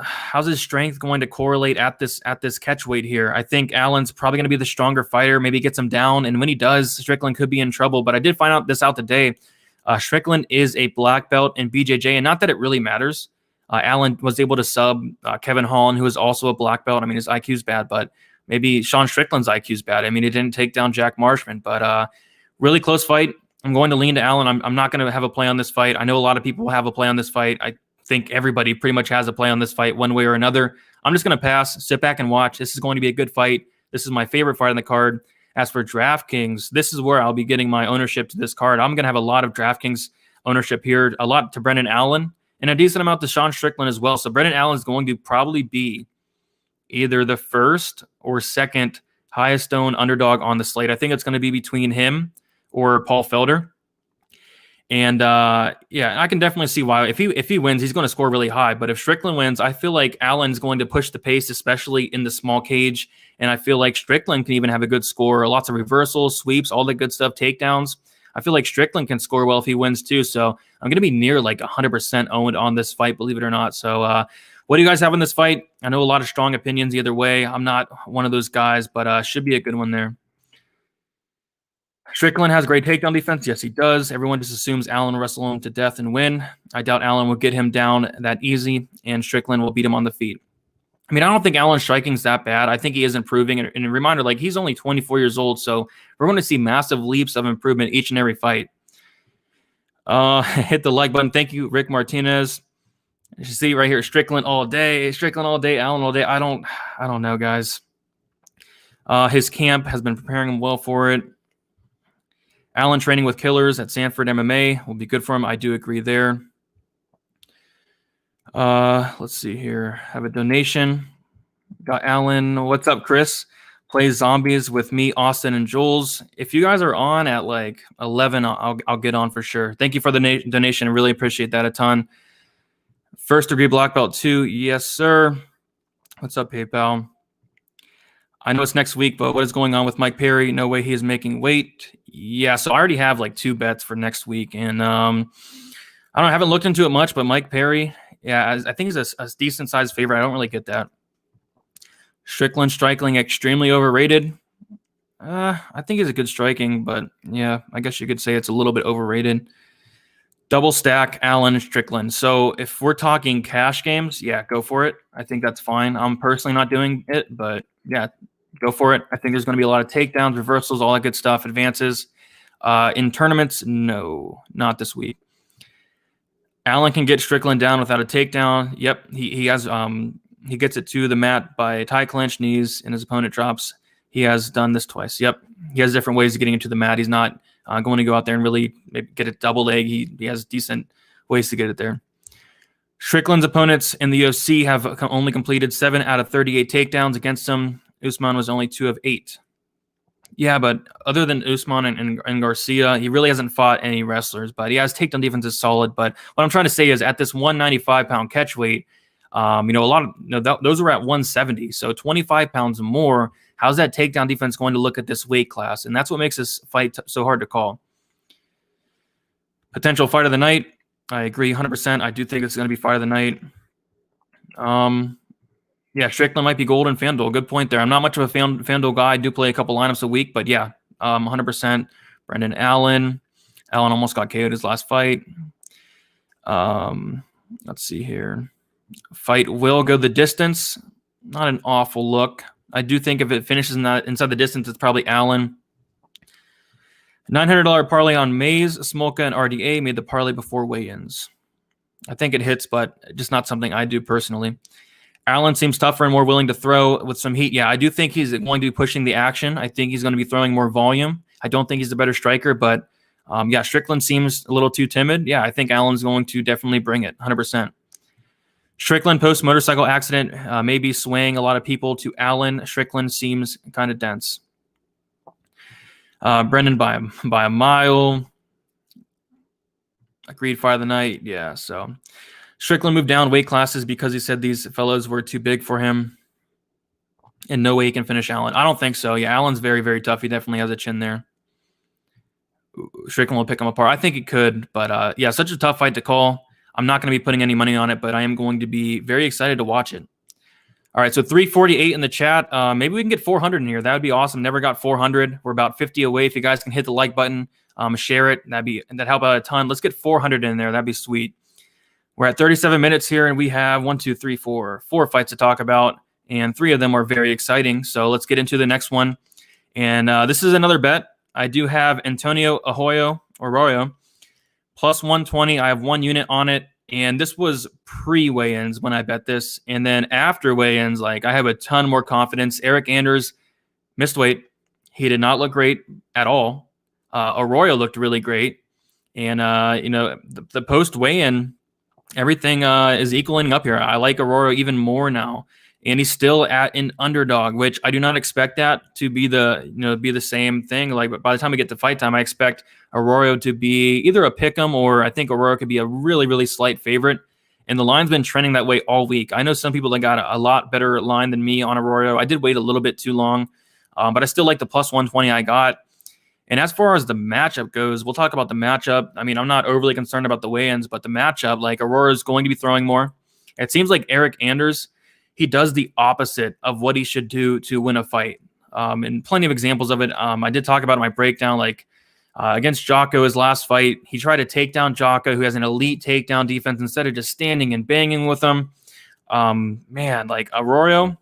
strength going to correlate at this catch weight here? I think Allen's probably going to be the stronger fighter. Maybe gets him down, and when he does, Strickland could be in trouble. But I did find out today. Strickland is a black belt in BJJ, and not that it really matters. Allen was able to sub Kevin Holland, who is also a black belt. I mean, his IQ's bad, but maybe Sean Strickland's IQ's bad. I mean, he didn't take down Jack Marshman, but really close fight. I'm going to lean to Allen. I'm not going to have a play on this fight. I know a lot of people have a play on this fight. I think everybody pretty much has a play on this fight one way or another. I'm just going to pass, sit back and watch. This is going to be a good fight. This is my favorite fight on the card. As for Draftkings, this is where I'll be getting my ownership to this card. I'm going to have a lot of Draftkings ownership here, a lot to Brendan Allen, and a decent amount to Sean Strickland as well. So Brendan Allen is going to probably be either the first or second highest owned underdog on the slate. I think it's going to be between him or Paul Felder. And I can definitely see why. If he wins, he's going to score really high. But if Strickland wins, I feel like Allen's going to push the pace, especially in the small cage. And I feel like Strickland can even have a good score. Lots of reversals, sweeps, all the good stuff, takedowns. I feel like Strickland can score well if he wins too. So I'm going to be near like 100% owned on this fight, believe it or not. So what do you guys have in this fight? I know a lot of strong opinions either way. I'm not one of those guys, but should be a good one there. Strickland has great takedown defense. Yes, he does. Everyone just assumes Allen will wrestle him to death and win. I doubt Allen will get him down that easy, and Strickland will beat him on the feet. I mean, I don't think Allen's striking's that bad. I think he is improving. And a reminder, like, he's only 24 years old, so we're going to see massive leaps of improvement each and every fight. Hit the like button. Thank you, Rick Martinez. You see right here, Strickland all day, Allen all day. I don't know, guys. His camp has been preparing him well for it. Allen training with killers at Sanford MMA will be good for him. I do agree there. Let's see here. Have a donation. Got Allen. What's up, Chris? Plays zombies with me, Austin, and Jules. If you guys are on at like 11, I'll get on for sure. Thank you for the donation. I really appreciate that a ton. First degree black belt 2. Yes, sir. What's up, PayPal? I know it's next week, but what is going on with Mike Perry? No way he is making weight. Yeah, so I already have like 2 bets for next week. And I haven't looked into it much, but Mike Perry, yeah, I think he's a decent sized favorite. I don't really get that. Strickland striking extremely overrated. I think he's a good striking, but yeah, I guess you could say it's a little bit overrated. Double stack Allen Strickland. So if we're talking cash games, yeah, go for it. I think that's fine. I'm personally not doing it, but yeah, go for it. I think there's going to be a lot of takedowns, reversals, all that good stuff, advances. In tournaments, no, not this week. Allen can get Strickland down without a takedown. Yep, he has he gets it to the mat by tie clinch knees, and his opponent drops. He has done this twice. Yep, he has different ways of getting into the mat. He's not going to go out there and really maybe get a double leg. He has decent ways to get it there. Strickland's opponents in the UFC have only completed 7 out of 38 takedowns against him. Usman was only 2 of 8. Yeah, but other than Usman and Garcia, he really hasn't fought any wrestlers, but he has takedown defense is solid. But what I'm trying to say is at this 195-pound catch weight, a lot of those were at 170, so 25 pounds more. How's that takedown defense going to look at this weight class? And that's what makes this fight so hard to call. Potential fight of the night. I agree 100%. I do think it's going to be fight of the night. Yeah, Strickland might be gold in FanDuel. Good point there. I'm not much of a FanDuel guy. I do play a couple lineups a week, but yeah, 100%. Brendan Allen. Allen almost got KO'd his last fight. Let's see here. Fight will go the distance. Not an awful look. I do think if it finishes inside the distance, it's probably Allen. $900 parlay on Mays, Smolka, and RDA made the parlay before weigh-ins. I think it hits, but just not something I do personally. Allen seems tougher and more willing to throw with some heat. Yeah, I do think he's going to be pushing the action. I think he's going to be throwing more volume. I don't think he's a better striker, but yeah, Strickland seems a little too timid. Yeah, I think Allen's going to definitely bring it, 100%. Strickland post-motorcycle accident maybe swaying a lot of people to Allen. Strickland seems kind of dense. Brendan by a mile. Agreed, fire of the night. Yeah, so Strickland moved down weight classes because he said these fellows were too big for him. And no way he can finish Allen. I don't think so. Yeah, Allen's very, very tough. He definitely has a chin there. Strickland will pick him apart. I think he could, but yeah, such a tough fight to call. I'm not going to be putting any money on it, but I am going to be very excited to watch it. All right, so 348 in the chat. Maybe we can get 400 in here. That would be awesome. Never got 400. We're about 50 away. If you guys can hit the like button, share it, that'd help out a ton. Let's get 400 in there. That'd be sweet. We're at 37 minutes here, and we have 4 fights to talk about, and 3 of them are very exciting. So let's get into the next one. And this is another bet. I do have Antonio Arroyo, plus 120. I have 1 unit on it, and this was pre-weigh-ins when I bet this. And then after weigh-ins, like I have a ton more confidence. Eric Anders missed weight. He did not look great at all. Arroyo looked really great. And, the post-weigh-in, everything is equaling up here. I like Arroyo even more now. And he's still at an underdog, which I do not expect that to be the same thing. Like by the time we get to fight time, I expect Arroyo to be either a pick'em or I think Arroyo could be a really, really slight favorite. And the line's been trending that way all week. I know some people that got a lot better line than me on Arroyo. I did wait a little bit too long, but I still like the plus 120 I got. And as far as the matchup goes, we'll talk about the matchup. I mean, I'm not overly concerned about the weigh-ins, but the matchup, like Aurora is going to be throwing more. It seems like Eric Anders, he does the opposite of what he should do to win a fight. And plenty of examples of it. I did talk about it in my breakdown, like against Jocko, his last fight, he tried to take down Jocko, who has an elite takedown defense, instead of just standing and banging with him. Like Arroyo,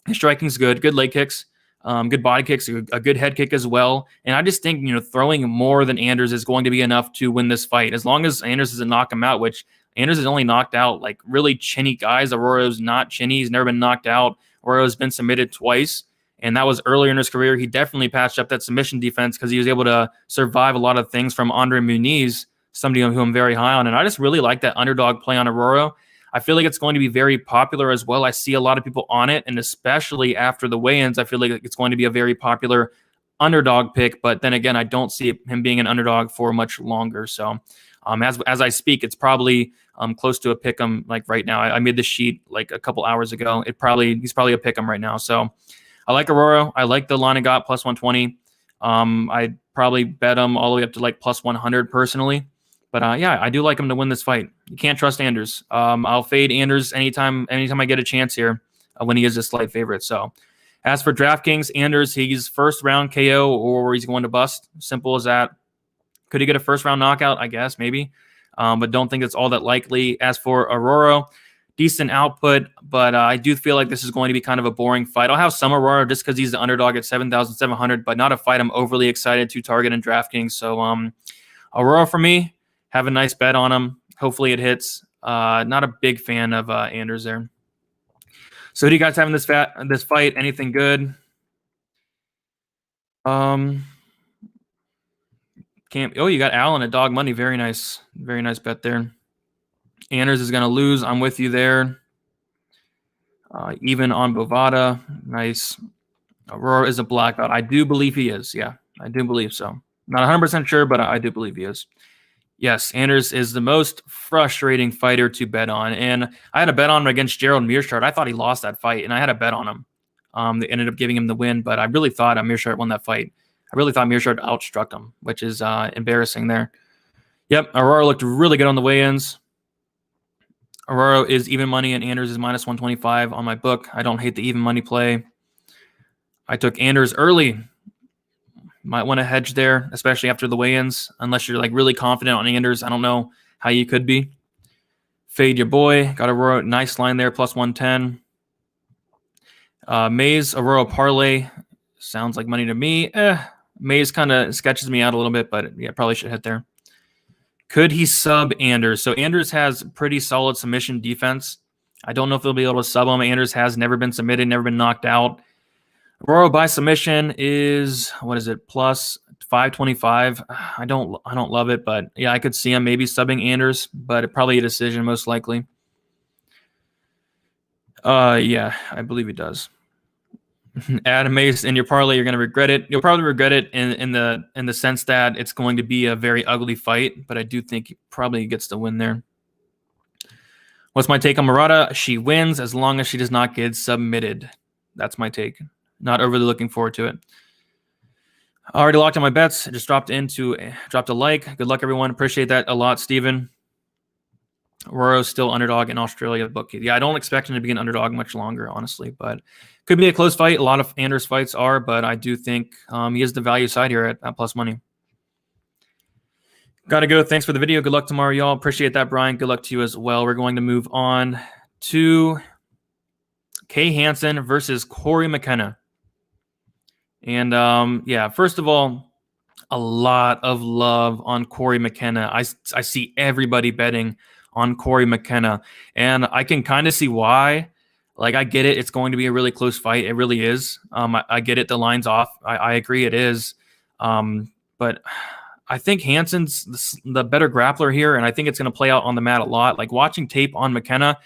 his striking's good leg kicks, good body kicks, a good head kick as well. And I just think, throwing more than Anders is going to be enough to win this fight. As long as Anders doesn't knock him out, which Anders has only knocked out like really chinny guys. Arroyo's not chinny. He's never been knocked out. Arroyo's been submitted twice. And that was earlier in his career. He definitely patched up that submission defense because he was able to survive a lot of things from Andre Muniz, somebody who I'm very high on. And I just really like that underdog play on Arroyo. I feel like it's going to be very popular as well. I see a lot of people on it, and especially after the weigh-ins, I feel like it's going to be a very popular underdog pick. But then again, I don't see him being an underdog for much longer. So as I speak, it's probably close to a pick'em like right now. I made the sheet like a couple hours ago. He's probably a pick'em right now. So I like Aurora. I like the line I got plus 120. I'd probably bet him all the way up to like plus 100 personally. But yeah, I do like him to win this fight. You can't trust Anders. I'll fade Anders anytime I get a chance here when he is a slight favorite. So as for DraftKings, Anders, he's first round KO or he's going to bust. Simple as that. Could he get a first round knockout? I guess maybe. But don't think it's all that likely. As for Aurora, decent output, but I do feel like this is going to be kind of a boring fight. I'll have some Aurora just because he's the underdog at 7,700, but not a fight I'm overly excited to target in DraftKings. So Aurora for me. Have a nice bet on him. Hopefully it hits. Not a big fan of Anders there. So who do you guys have in this fight? Anything good? You got Allen at dog money. Very nice bet there. Anders is going to lose. I'm with you there. Even on Bovada. Nice. Aurora is a black belt. I do believe he is. Yeah, I do believe so. Not 100% sure, but I do believe he is. Yes, Anders is the most frustrating fighter to bet on. And I had a bet on him against Gerald Meerschaert. I thought he lost that fight, and I had a bet on him. They ended up giving him the win, but I really thought Meerschaert won that fight. I really thought Meerschaert outstruck him, which is embarrassing there. Yep, Aurora looked really good on the weigh-ins. Aurora is even money, and Anders is minus 125 on my book. I don't hate the even money play. I took Anders early. Might want to hedge there, especially after the weigh-ins, unless you're like really confident on Anders. I don't know how you could be. Fade your boy. Got Aurora. Nice line there, plus 110. Mays, Aurora parlay. Sounds like money to me. Mays kind of sketches me out a little bit, but yeah, probably should hit there. Could he sub Anders? So Anders has pretty solid submission defense. I don't know if they'll be able to sub him. Anders has never been submitted, never been knocked out. Aurora by submission is, what is it, plus 525. I don't love it, but yeah, I could see him maybe subbing Anders, but probably a decision most likely. Yeah, I believe he does. Adam Mace, in your parlay, you're going to regret it. You'll probably regret it in the sense that it's going to be a very ugly fight, but I do think he probably gets the win there. What's my take on Miranda? She wins as long as she does not get submitted. That's my take. Not overly looking forward to it. Already locked on my bets. I just dropped a like. Good luck, everyone. Appreciate that a lot, Steven. Aurora's still underdog in Australia book. Yeah, I don't expect him to be an underdog much longer, honestly, but could be a close fight. A lot of Anders fights are, but I do think he is the value side here at plus money. Gotta go. Thanks for the video. Good luck tomorrow, y'all. Appreciate that, Brian. Good luck to you as well. We're going to move on to Hansen versus Corey Mckenna. And yeah, first of all, a lot of love on Corey Mckenna. I see everybody betting on Corey Mckenna, and I can kind of see why. Like, I get it. It's going to be a really close fight. It really is. I get it. The line's off. I agree it is. But I think Hansen's the better grappler here, and I think it's going to play out on the mat a lot. Like, watching tape on Mckenna,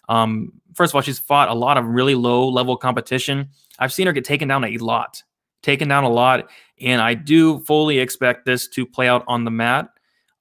first of all, she's fought a lot of really low-level competition. I've seen her get taken down a lot. And I do fully expect this to play out on the mat.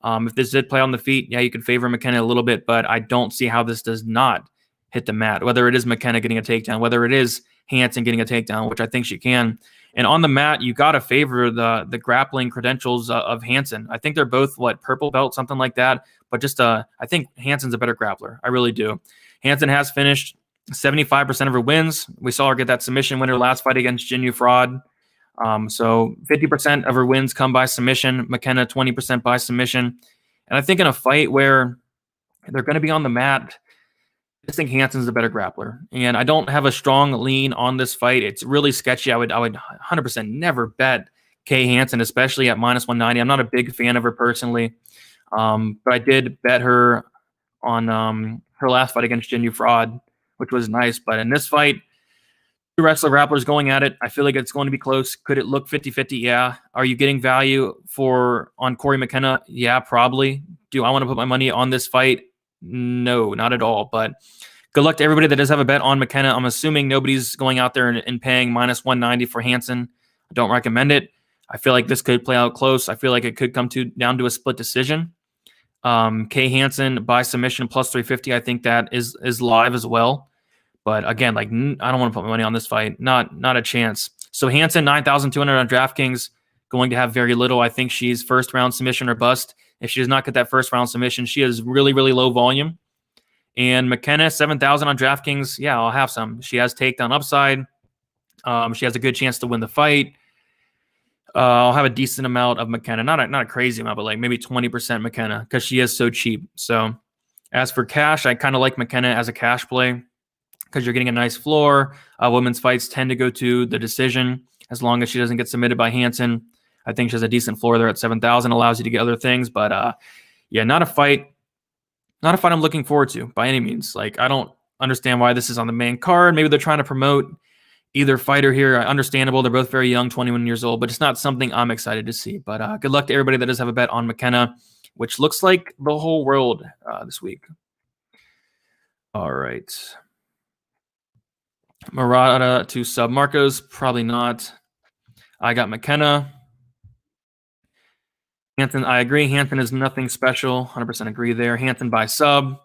If this did play on the feet, yeah, you could favor Mckenna a little bit, but I don't see how this does not hit the mat, whether it is Mckenna getting a takedown, whether it is Hansen getting a takedown, which I think she can. And on the mat, you got to favor the grappling credentials of Hansen. I think they're both, purple belt, something like that. But just I think Hansen's a better grappler. I really do. Hansen has finished 75% of her wins. We saw her get that submission winner last fight against Jinyu Fraud. So 50% of her wins come by submission. Mckenna 20% by submission. And I think in a fight where they're going to be on the mat, I just think Hansen's a better grappler. And I don't have a strong lean on this fight. It's really sketchy. I would 100% never bet Kay Hansen, especially at minus 190. I'm not a big fan of her personally. But I did bet her on her last fight against Jinyu Fraud, which was nice. But in this fight, two wrestler grapplers going at it. I feel like it's going to be close. Could it look 50-50? Yeah. Are you getting value on Corey Mckenna? Yeah, probably. Do I want to put my money on this fight? No, not at all. But good luck to everybody that does have a bet on Mckenna. I'm assuming nobody's going out there and paying minus 190 for Hansen. I don't recommend it. I feel like this could play out close. I feel like it could come down to a split decision. Kay Hansen by submission plus 350. I think that is live as well. But again, I don't want to put my money on this fight. Not a chance. So Hansen, 9,200 on DraftKings, going to have very little. I think she's first round submission or bust. If she does not get that first round submission, she has really, really low volume. And Mckenna, 7,000 on DraftKings. Yeah, I'll have some. She has takedown upside. She has a good chance to win the fight. I'll have a decent amount of Mckenna. Not a crazy amount, but maybe 20% Mckenna because she is so cheap. So as for cash, I kind of like Mckenna as a cash play because you're getting a nice floor. Women's fights tend to go to the decision as long as she doesn't get submitted by Hansen. I think she has a decent floor there at 7,000, allows you to get other things. But yeah, not a fight Not a fight I'm looking forward to by any means. Like, I don't understand why this is on the main card. Maybe they're trying to promote either fighter here. Understandable. They're both very young, 21 years old, but it's not something I'm excited to see. But good luck to everybody that does have a bet on McKenna, which looks like the whole world this week. All right. Miranda to sub Marcos. Probably not. I got McKenna. Hanson, I agree. Hanson is nothing special. 100% agree there. Hanson by sub.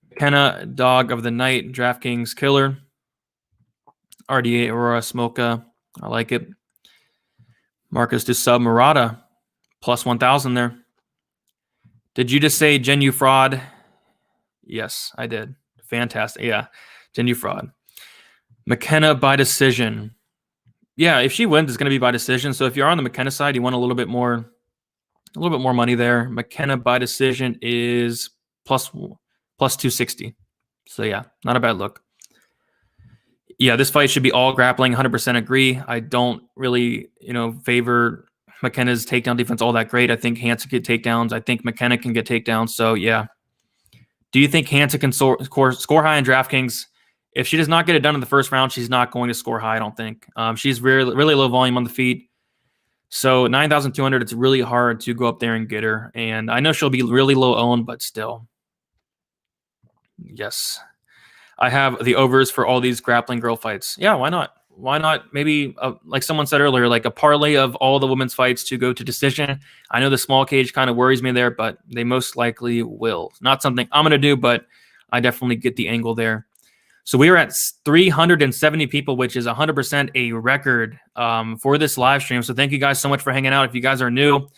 McKenna, dog of the night. Draftkings killer. RDA Aurora Smoka. I like it. Marcus to sub Murata. Plus 1,000 there. Did you just say Genu fraud? Yes, I did. Fantastic. Yeah, Genu fraud. McKenna by decision. Yeah, if she wins, it's going to be by decision. So if you're on the McKenna side, you want a little bit more money there. McKenna by decision is plus 260. So yeah, not a bad look. Yeah, this fight should be all grappling. 100% agree. I don't really, favor McKenna's takedown defense all that great. I think Hansen can get takedowns. I think McKenna can get takedowns. So yeah. Do you think Hansen can score high in DraftKings? If she does not get it done in the first round, she's not going to score high, I don't think. She's really, really low volume on the feet. So 9,200, it's really hard to go up there and get her. And I know she'll be really low owned, but still. Yes. I have the overs for all these grappling girl fights. Yeah, why not? Why not? Maybe, like someone said earlier, like a parlay of all the women's fights to go to decision. I know the small cage kind of worries me there, but they most likely will. Not something I'm going to do, but I definitely get the angle there. So we are at 370 people, which is 100% a record for this live stream. So thank you guys so much for hanging out. If you guys are new,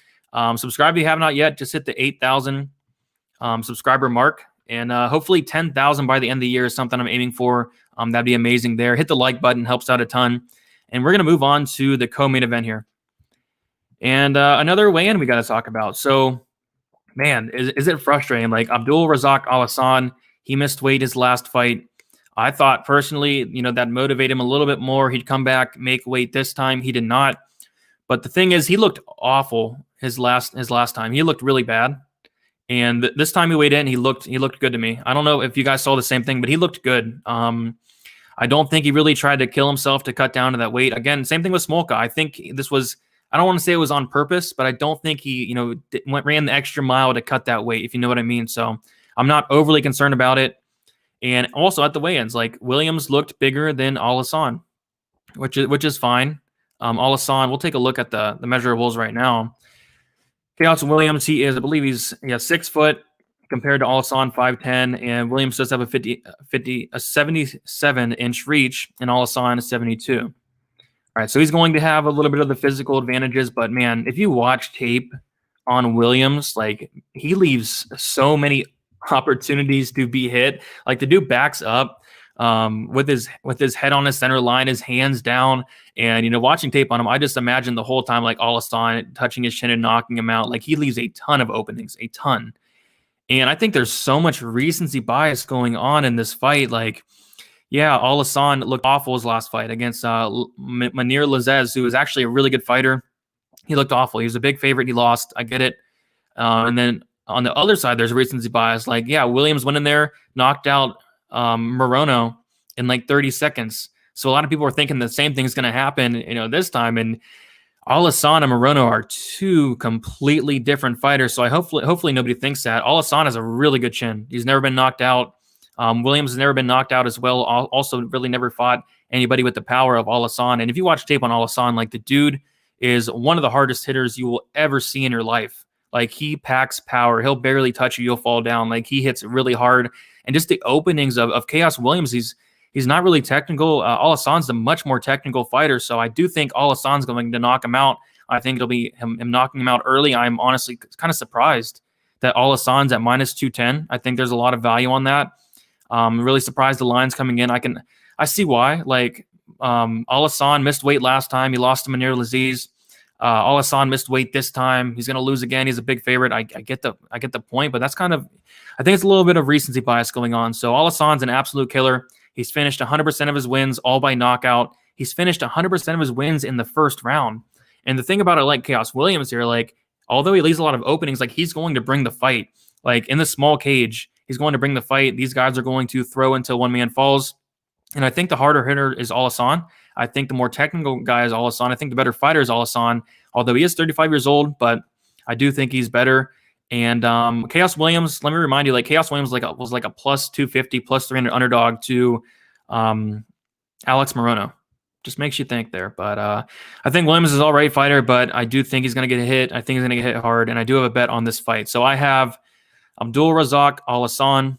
subscribe if you have not yet. Just hit the 8,000 subscriber mark. And hopefully 10,000 by the end of the year is something I'm aiming for. That'd be amazing there. Hit the like button, helps out a ton. And we're going to move on to the co-main event here. And another weigh-in we got to talk about. So, man, is it frustrating? Like Abdul Razak Al-Hassan, he missed weight his last fight. I thought personally, that motivated him a little bit more. He'd come back, make weight this time. He did not. But the thing is, he looked awful his last time. He looked really bad. And this time he weighed in, he looked good to me. I don't know if you guys saw the same thing, but he looked good. I don't think he really tried to kill himself to cut down to that weight. Again, same thing with Smolka. I think this was, I don't want to say it was on purpose, but I don't think he, ran the extra mile to cut that weight, if you know what I mean. So I'm not overly concerned about it. And also at the weigh-ins, like Williams looked bigger than Al-Hassan, which is fine. Al-Hassan, we'll take a look at the measurables right now. Chaos Williams, he is, I believe he's 6 foot compared to Al-Hassan 5'10", and Williams does have a 77-inch reach, and Al-Hassan is 72. All right, so he's going to have a little bit of the physical advantages, but man, if you watch tape on Williams, like he leaves so many opportunities to be hit. Like the dude backs up with his head on his center line, his hands down, and watching tape on him, I just imagine the whole time like Al-Hassan touching his chin and knocking him out. Like he leaves a ton of openings, a ton. And I think there's so much recency bias going on in this fight. Like, yeah, Al-Hassan looked awful his last fight against Manir Lazez, who is actually a really good fighter. He looked awful. He was a big favorite. He lost. I get it. And then on the other side, there's recency bias. Like, yeah, Williams went in there, knocked out Moreno in like 30 seconds. So a lot of people are thinking the same thing's going to happen, this time. And Al-Hassan and Moreno are two completely different fighters. So hopefully nobody thinks that. Al-Hassan has a really good chin. He's never been knocked out. Williams has never been knocked out as well. Also really never fought anybody with the power of Al-Hassan. And if you watch tape on Al-Hassan, like the dude is one of the hardest hitters you will ever see in your life. Like he packs power. He'll barely touch you. You'll fall down. Like he hits really hard. And just the openings of Chaos Williams, he's not really technical. Al-Hassan's a much more technical fighter. So I do think Al-Hassan's going to knock him out. I think it'll be him knocking him out early. I'm honestly kind of surprised that Al-Hassan's at minus 210. I think there's a lot of value on that. Really surprised the line's coming in. I see why. Like Al-Hassan missed weight last time. He lost to Manir Laziz. Al-Hassan missed weight this time. He's going to lose again. He's a big favorite. I get the point, but that's kind of, I think it's a little bit of recency bias going on. So Al-Hassan's an absolute killer. He's finished 100% of his wins all by knockout. He's finished 100% of his wins in the first round. And the thing about it, like Chaos Williams here, like although he leaves a lot of openings, like he's going to bring the fight. Like in the small cage, he's going to bring the fight. These guys are going to throw until one man falls. And I think the harder hitter is Alassane. I think the more technical guy is Alassane. I think the better fighter is Alassane, although he is 35 years old, but I do think he's better. And Chaos Williams, let me remind you, like Chaos Williams was like a plus 250, plus 300 underdog to Alex Moreno. Just makes you think there. But I think Williams is all right fighter, but I do think he's going to get hit. I think he's going to get hit hard, and I do have a bet on this fight. So I have Abdul Razak Alassane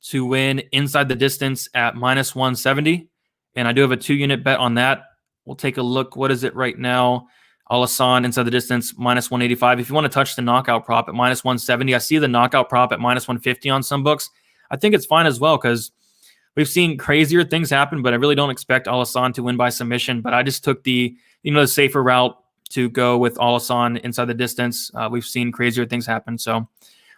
to win inside the distance at minus 170. And I do have a 2-unit bet on that. We'll take a look. What is it right now? Alassane inside the distance, minus 185. If you want to touch the knockout prop at minus 170, I see the knockout prop at minus 150 on some books. I think it's fine as well because we've seen crazier things happen, but I really don't expect Alassane to win by submission. But I just took the safer route to go with Alassane inside the distance. We've seen crazier things happen. So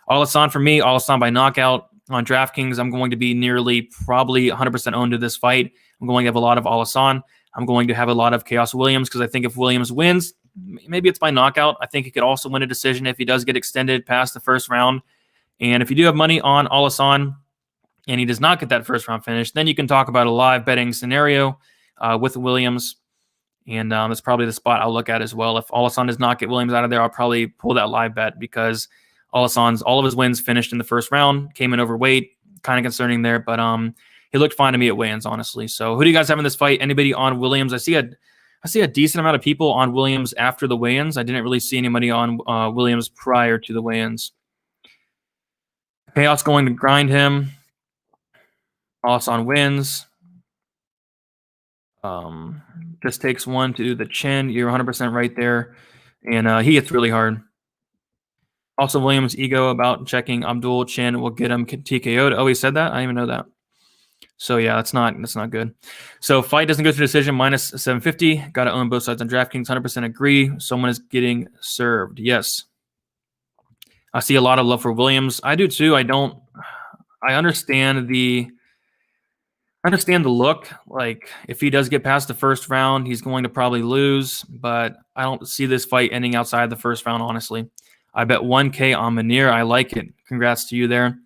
Alassane for me, Alassane by knockout. On Draftkings, I'm going to be probably 100% owned to this fight. I'm going to have a lot of Alassane. I'm going to have a lot of Chaos Williams because I think if Williams wins, maybe it's by knockout. I think he could also win a decision if he does get extended past the first round. And if you do have money on Alassane and he does not get that first round finish, then you can talk about a live betting scenario with Williams. And that's probably the spot I'll look at as well. If Alassane does not get Williams out of there, I'll probably pull that live bet because Alassane's all of his wins finished in the first round, came in overweight, kind of concerning there, but he looked fine to me at weigh-ins, honestly. So who do you guys have in this fight? Anybody on Williams? I see a decent amount of people on Williams after the weigh-ins. I didn't really see anybody on Williams prior to the weigh-ins. Chaos going to grind him. Alassane wins. Just takes one to the chin. You're 100% right there. And he hits really hard. Also, Williams' ego about checking Abdul chin will get him TKO'd. Oh, he said that? I didn't even know that. So, yeah, that's not good. So, fight doesn't go to decision, minus 750. Got to own both sides on DraftKings. 100% agree. Someone is getting served. Yes. I see a lot of love for Williams. I do too. I understand the look. Like, if he does get past the first round, he's going to probably lose. But I don't see this fight ending outside the first round, honestly. I bet 1K on Munir. I like it. Congrats to you there.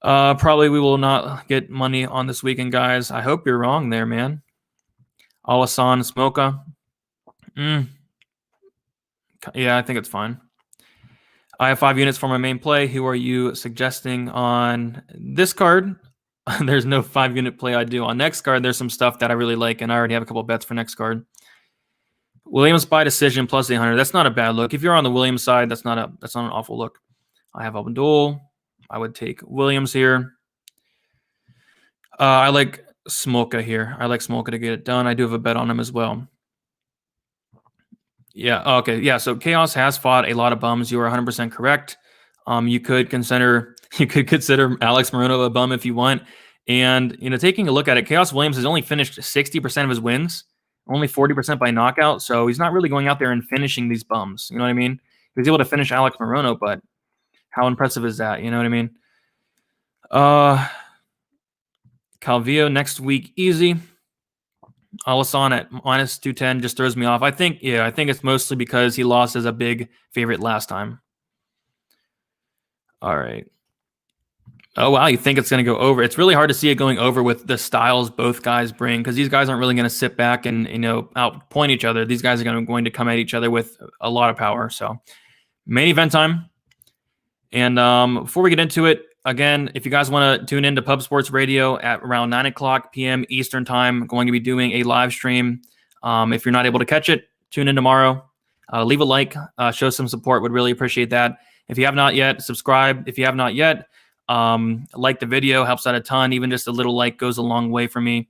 Probably we will not get money on this weekend, guys. I hope you're wrong there, man. Alassane Smoka. Yeah, I think it's fine. I have 5 units for my main play. Who are you suggesting on this card? There's no 5-unit play I do. On next card, there's some stuff that I really like, and I already have a couple bets for next card. Williams by decision plus 800. That's not a bad look. If you're on the Williams side, that's not an awful look. I have Abdul. I would take Williams here. I like Smolka here. I like Smolka to get it done. I do have a bet on him as well. Yeah. Okay. Yeah. So Chaos has fought a lot of bums. You are 100% correct. You could consider Alex Moreno a bum if you want. And taking a look at it, Chaos Williams has only finished 60% of his wins. Only 40% by knockout, so he's not really going out there and finishing these bums. You know what I mean? He was able to finish Alex Moreno, but how impressive is that? You know what I mean? Calvillo next week, easy. Alassane at minus 210 just throws me off. I think it's mostly because he lost as a big favorite last time. All right. Oh, wow. You think it's going to go over? It's really hard to see it going over with the styles both guys bring because these guys aren't really going to sit back and, outpoint each other. These guys are going to come at each other with a lot of power. So, main event time. And before we get into it, again, if you guys want to tune into Pub Sports Radio at around 9 o'clock p.m. Eastern Time, I'm going to be doing a live stream. If you're not able to catch it, tune in tomorrow. Leave a like, show some support. Would really appreciate that. If you have not yet, subscribe. If you have not yet, like the video, helps out a ton. Even just a little like goes a long way for me.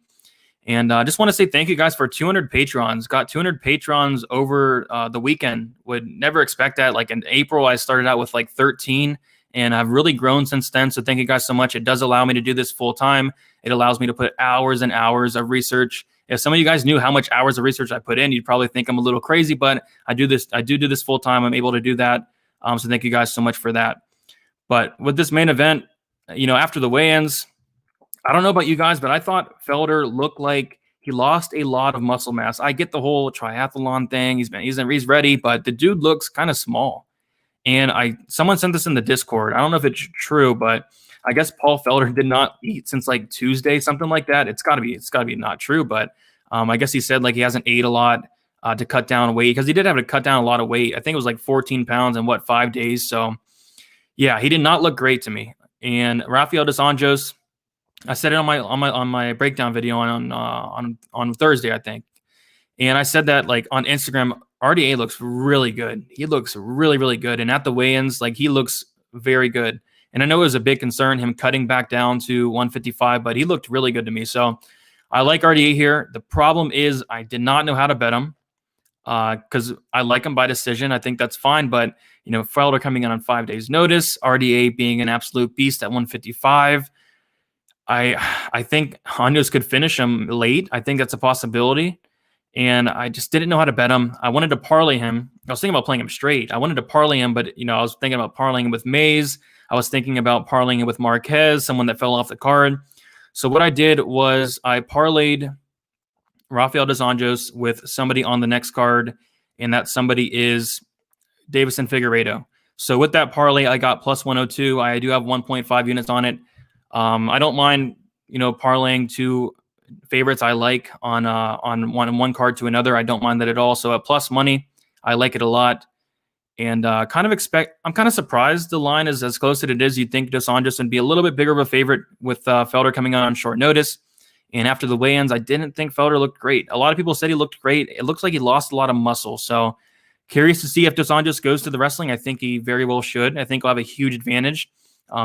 And I just want to say thank you guys for 200 patrons. Got 200 patrons over the weekend. Would never expect that. Like in April, I started out with like 13, and I've really grown since then. So thank you guys so much. It does allow me to do this full time. It allows me to put hours and hours of research. If some of you guys knew how much hours of research I put in, you'd probably think I'm a little crazy, but I do this full time. I'm able to do that. So thank you guys so much for that. But with this main event, after the weigh-ins, I don't know about you guys, but I thought Felder looked like he lost a lot of muscle mass. I get the whole triathlon thing. He's ready, but the dude looks kind of small. And someone sent this in the Discord. I don't know if it's true, but I guess Paul Felder did not eat since like Tuesday, something like that. It's gotta be not true, but I guess he said like he hasn't ate a lot to cut down weight, because he did have to cut down a lot of weight. I think it was like 14 pounds in 5 days. So yeah, he did not look great to me. And Rafael dos Anjos, I said it on my breakdown video on Thursday, I think. And I said that like on Instagram, RDA looks really good. He looks really, really good. And at the weigh-ins, like he looks very good. And I know it was a big concern, him cutting back down to 155, but he looked really good to me. So I like RDA here. The problem is I did not know how to bet him because I like him by decision. I think that's fine. But, Felder coming in on 5 days notice, RDA being an absolute beast at 155. I think Anjos could finish him late. I think that's a possibility. And I just didn't know how to bet him. I wanted to parlay him. I was thinking about playing him straight. I wanted to parlay him, but I was thinking about parlaying him with Mays. I was thinking about parlaying him with Marquez, someone that fell off the card. So what I did was I parlayed Rafael dos Anjos with somebody on the next card, and that somebody is Davison Figueiredo. So with that parlay, I got plus 102. I do have 1.5 units on it. I don't mind, parlaying two favorites I like on one card to another. I don't mind that at all. So at plus money, I like it a lot. And I'm kind of surprised the line is as close as it is. You'd think dos Anjos would be a little bit bigger of a favorite with Felder coming on short notice. And after the weigh-ins, I didn't think Felder looked great. A lot of people said he looked great. It looks like he lost a lot of muscle. So curious to see if dos Anjos goes to the wrestling. I think he very well should. I think he'll have a huge advantage.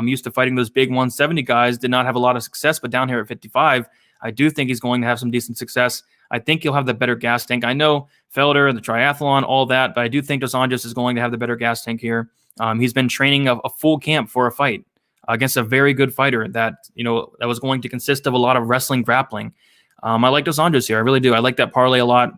Used to fighting those big 170 guys, did not have a lot of success, but down here at 55, I do think he's going to have some decent success. I think he'll have the better gas tank. I know Felder, the triathlon, all that, but I do think dos Anjos is going to have the better gas tank here. He's been training a full camp for a fight against a very good fighter that was going to consist of a lot of wrestling, grappling. I like dos Anjos here. I really do. I like that parlay a lot.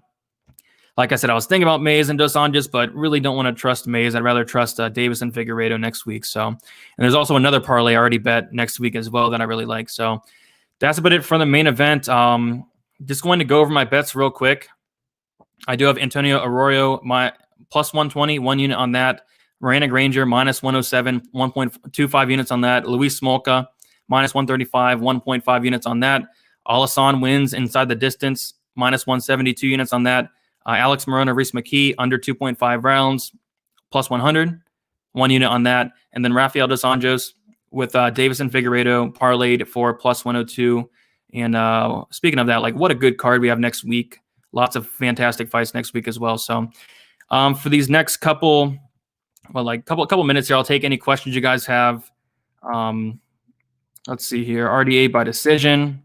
Like I said, I was thinking about Mays and dos Anjos, but really don't want to trust Mays. I'd rather trust Davison Figueiredo next week. So, and there's also another parlay I already bet next week as well that I really like. So that's about it for the main event. Just going to go over my bets real quick. I do have Antonio Arroyo, my plus 120, 1 unit on that. Miranda Granger, minus 107, 1.25 units on that. Luis Smolka, minus 135, 1.5 units on that. Alassane wins inside the distance, minus 172 units on that. Alex Morona, Rhys Mckee, under 2.5 rounds, plus 100, 1 unit on that. And then Rafael dos Anjos with Davison Figueiredo parlayed for plus 102. And speaking of that, like what a good card we have next week. Lots of fantastic fights next week as well. So for these next couple minutes here, I'll take any questions you guys have. Let's see here. RDA by decision.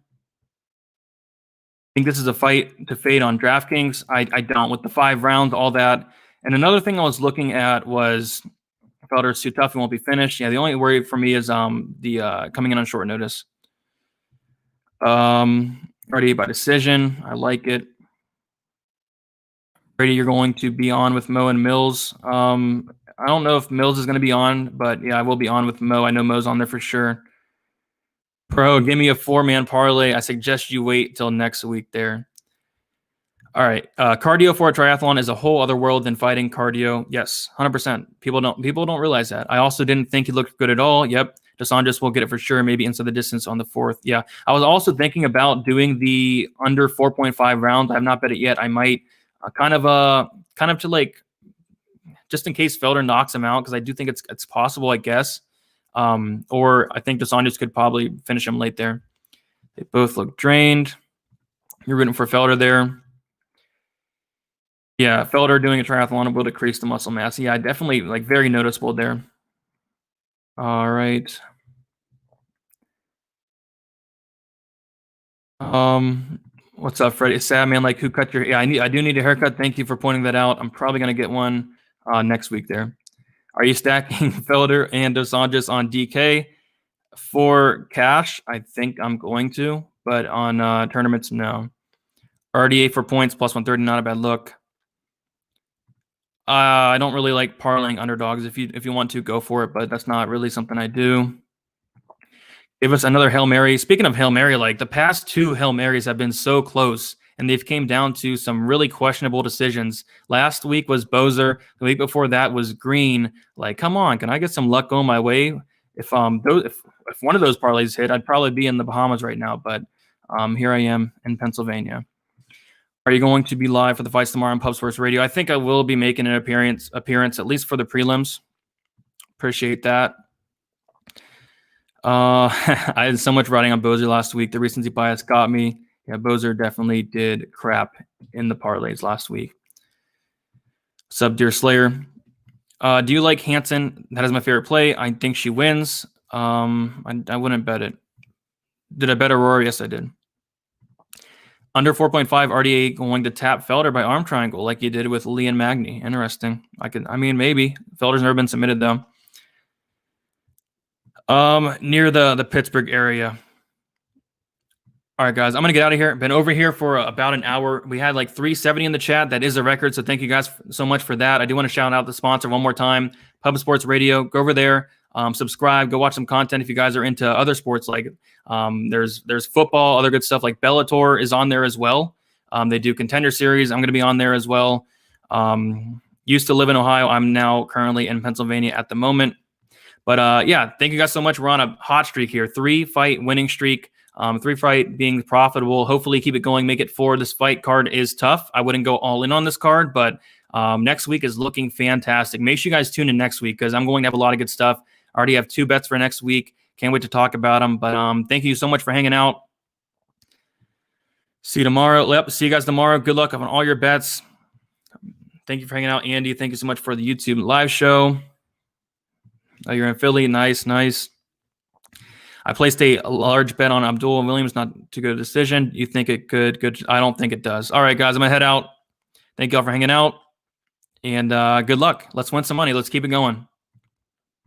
I think this is a fight to fade on Draftkings. I don't, with the 5 rounds, all that. And another thing I was looking at was Felder's too tough, he won't be finished. Yeah, the only worry for me is the coming in on short notice. RDA by decision. I like it. Brady, you're going to be on with Mo and Mills. I don't know if Mills is going to be on, but yeah, I will be on with Mo. I know Mo's on there for sure. Pro, give me a 4-man parlay. I suggest you wait till next week there. All right. Cardio for a triathlon is a whole other world than fighting cardio. Yes, 100%. People don't realize that. I also didn't think he looked good at all. Yep. dos Anjos will get it for sure. Maybe inside the distance on the 4th. Yeah. I was also thinking about doing the under 4.5 rounds. I have not bet it yet. I might kind of to like, just in case Felder knocks him out, because I do think it's possible, I guess. Or I think dos Anjos could probably finish him late there. They both look drained. You're rooting for Felder there. Yeah, Felder doing a triathlon will decrease the muscle mass. Yeah, definitely like very noticeable there. All right. What's up, Freddie? Sad man, like who cut your? Yeah, I do need a haircut. Thank you for pointing that out. I'm probably gonna get one next week there. Are you stacking Felder and dos Anjos on DK for cash? I think I'm going to, but on tournaments, no. RDA for points plus 130, not a bad look. I don't really like parlaying underdogs. If you want to, go for it, but that's not really something I do. Give us another Hail Mary. Speaking of Hail Mary, like the past 2 Hail Marys have been so close, and they've came down to some really questionable decisions. Last week was Bozer. The week before that was Green. Like, come on, can I get some luck going my way? If one of those parlays hit, I'd probably be in the Bahamas right now. But here I am in Pennsylvania. Are you going to be live for the fights tomorrow on Pub Sports Radio? I think I will be making an appearance at least for the prelims. Appreciate that. I had so much writing on Bozer last week. The recency bias got me. Yeah, Bozer definitely did crap in the parlays last week. Sub Deer Slayer. Do you like Hanson? That is my favorite play. I think she wins. I wouldn't bet it. Did I bet Aurora? Yes, I did. Under 4.5 RDA going to tap Felder by arm triangle like you did with Lee and Magny. Interesting. Maybe. Felder's never been submitted though. Near the Pittsburgh area. All right, guys, I'm going to get out of here. Been over here for about an hour. We had like 370 in the chat. That is a record, so thank you guys so much for that. I do want to shout out the sponsor one more time, Pub Sports Radio. Go over there, subscribe, go watch some content if you guys are into other sports. Like there's football, other good stuff like Bellator is on there as well. They do Contender Series. I'm going to be on there as well. Used to live in Ohio. I'm now currently in Pennsylvania at the moment. But yeah, thank you guys so much. We're on a hot streak here. 3-fight winning streak. 3-fight being profitable. Hopefully keep it going, make it 4. This fight card is tough. I wouldn't go all in on this card, but next week is looking fantastic. Make sure you guys tune in next week because I'm going to have a lot of good stuff. I already have 2 bets for next week. Can't wait to talk about them. But thank you so much for hanging out. See you tomorrow. Yep, see you guys tomorrow. Good luck on all your bets. Thank you for hanging out, Andy. Thank you so much for the YouTube live show. Oh, you're in Philly. Nice. I placed a large bet on Abdul Williams, not too good a decision. You think it could? Good. I don't think it does. All right, guys, I'm going to head out. Thank you all for hanging out. And good luck. Let's win some money. Let's keep it going.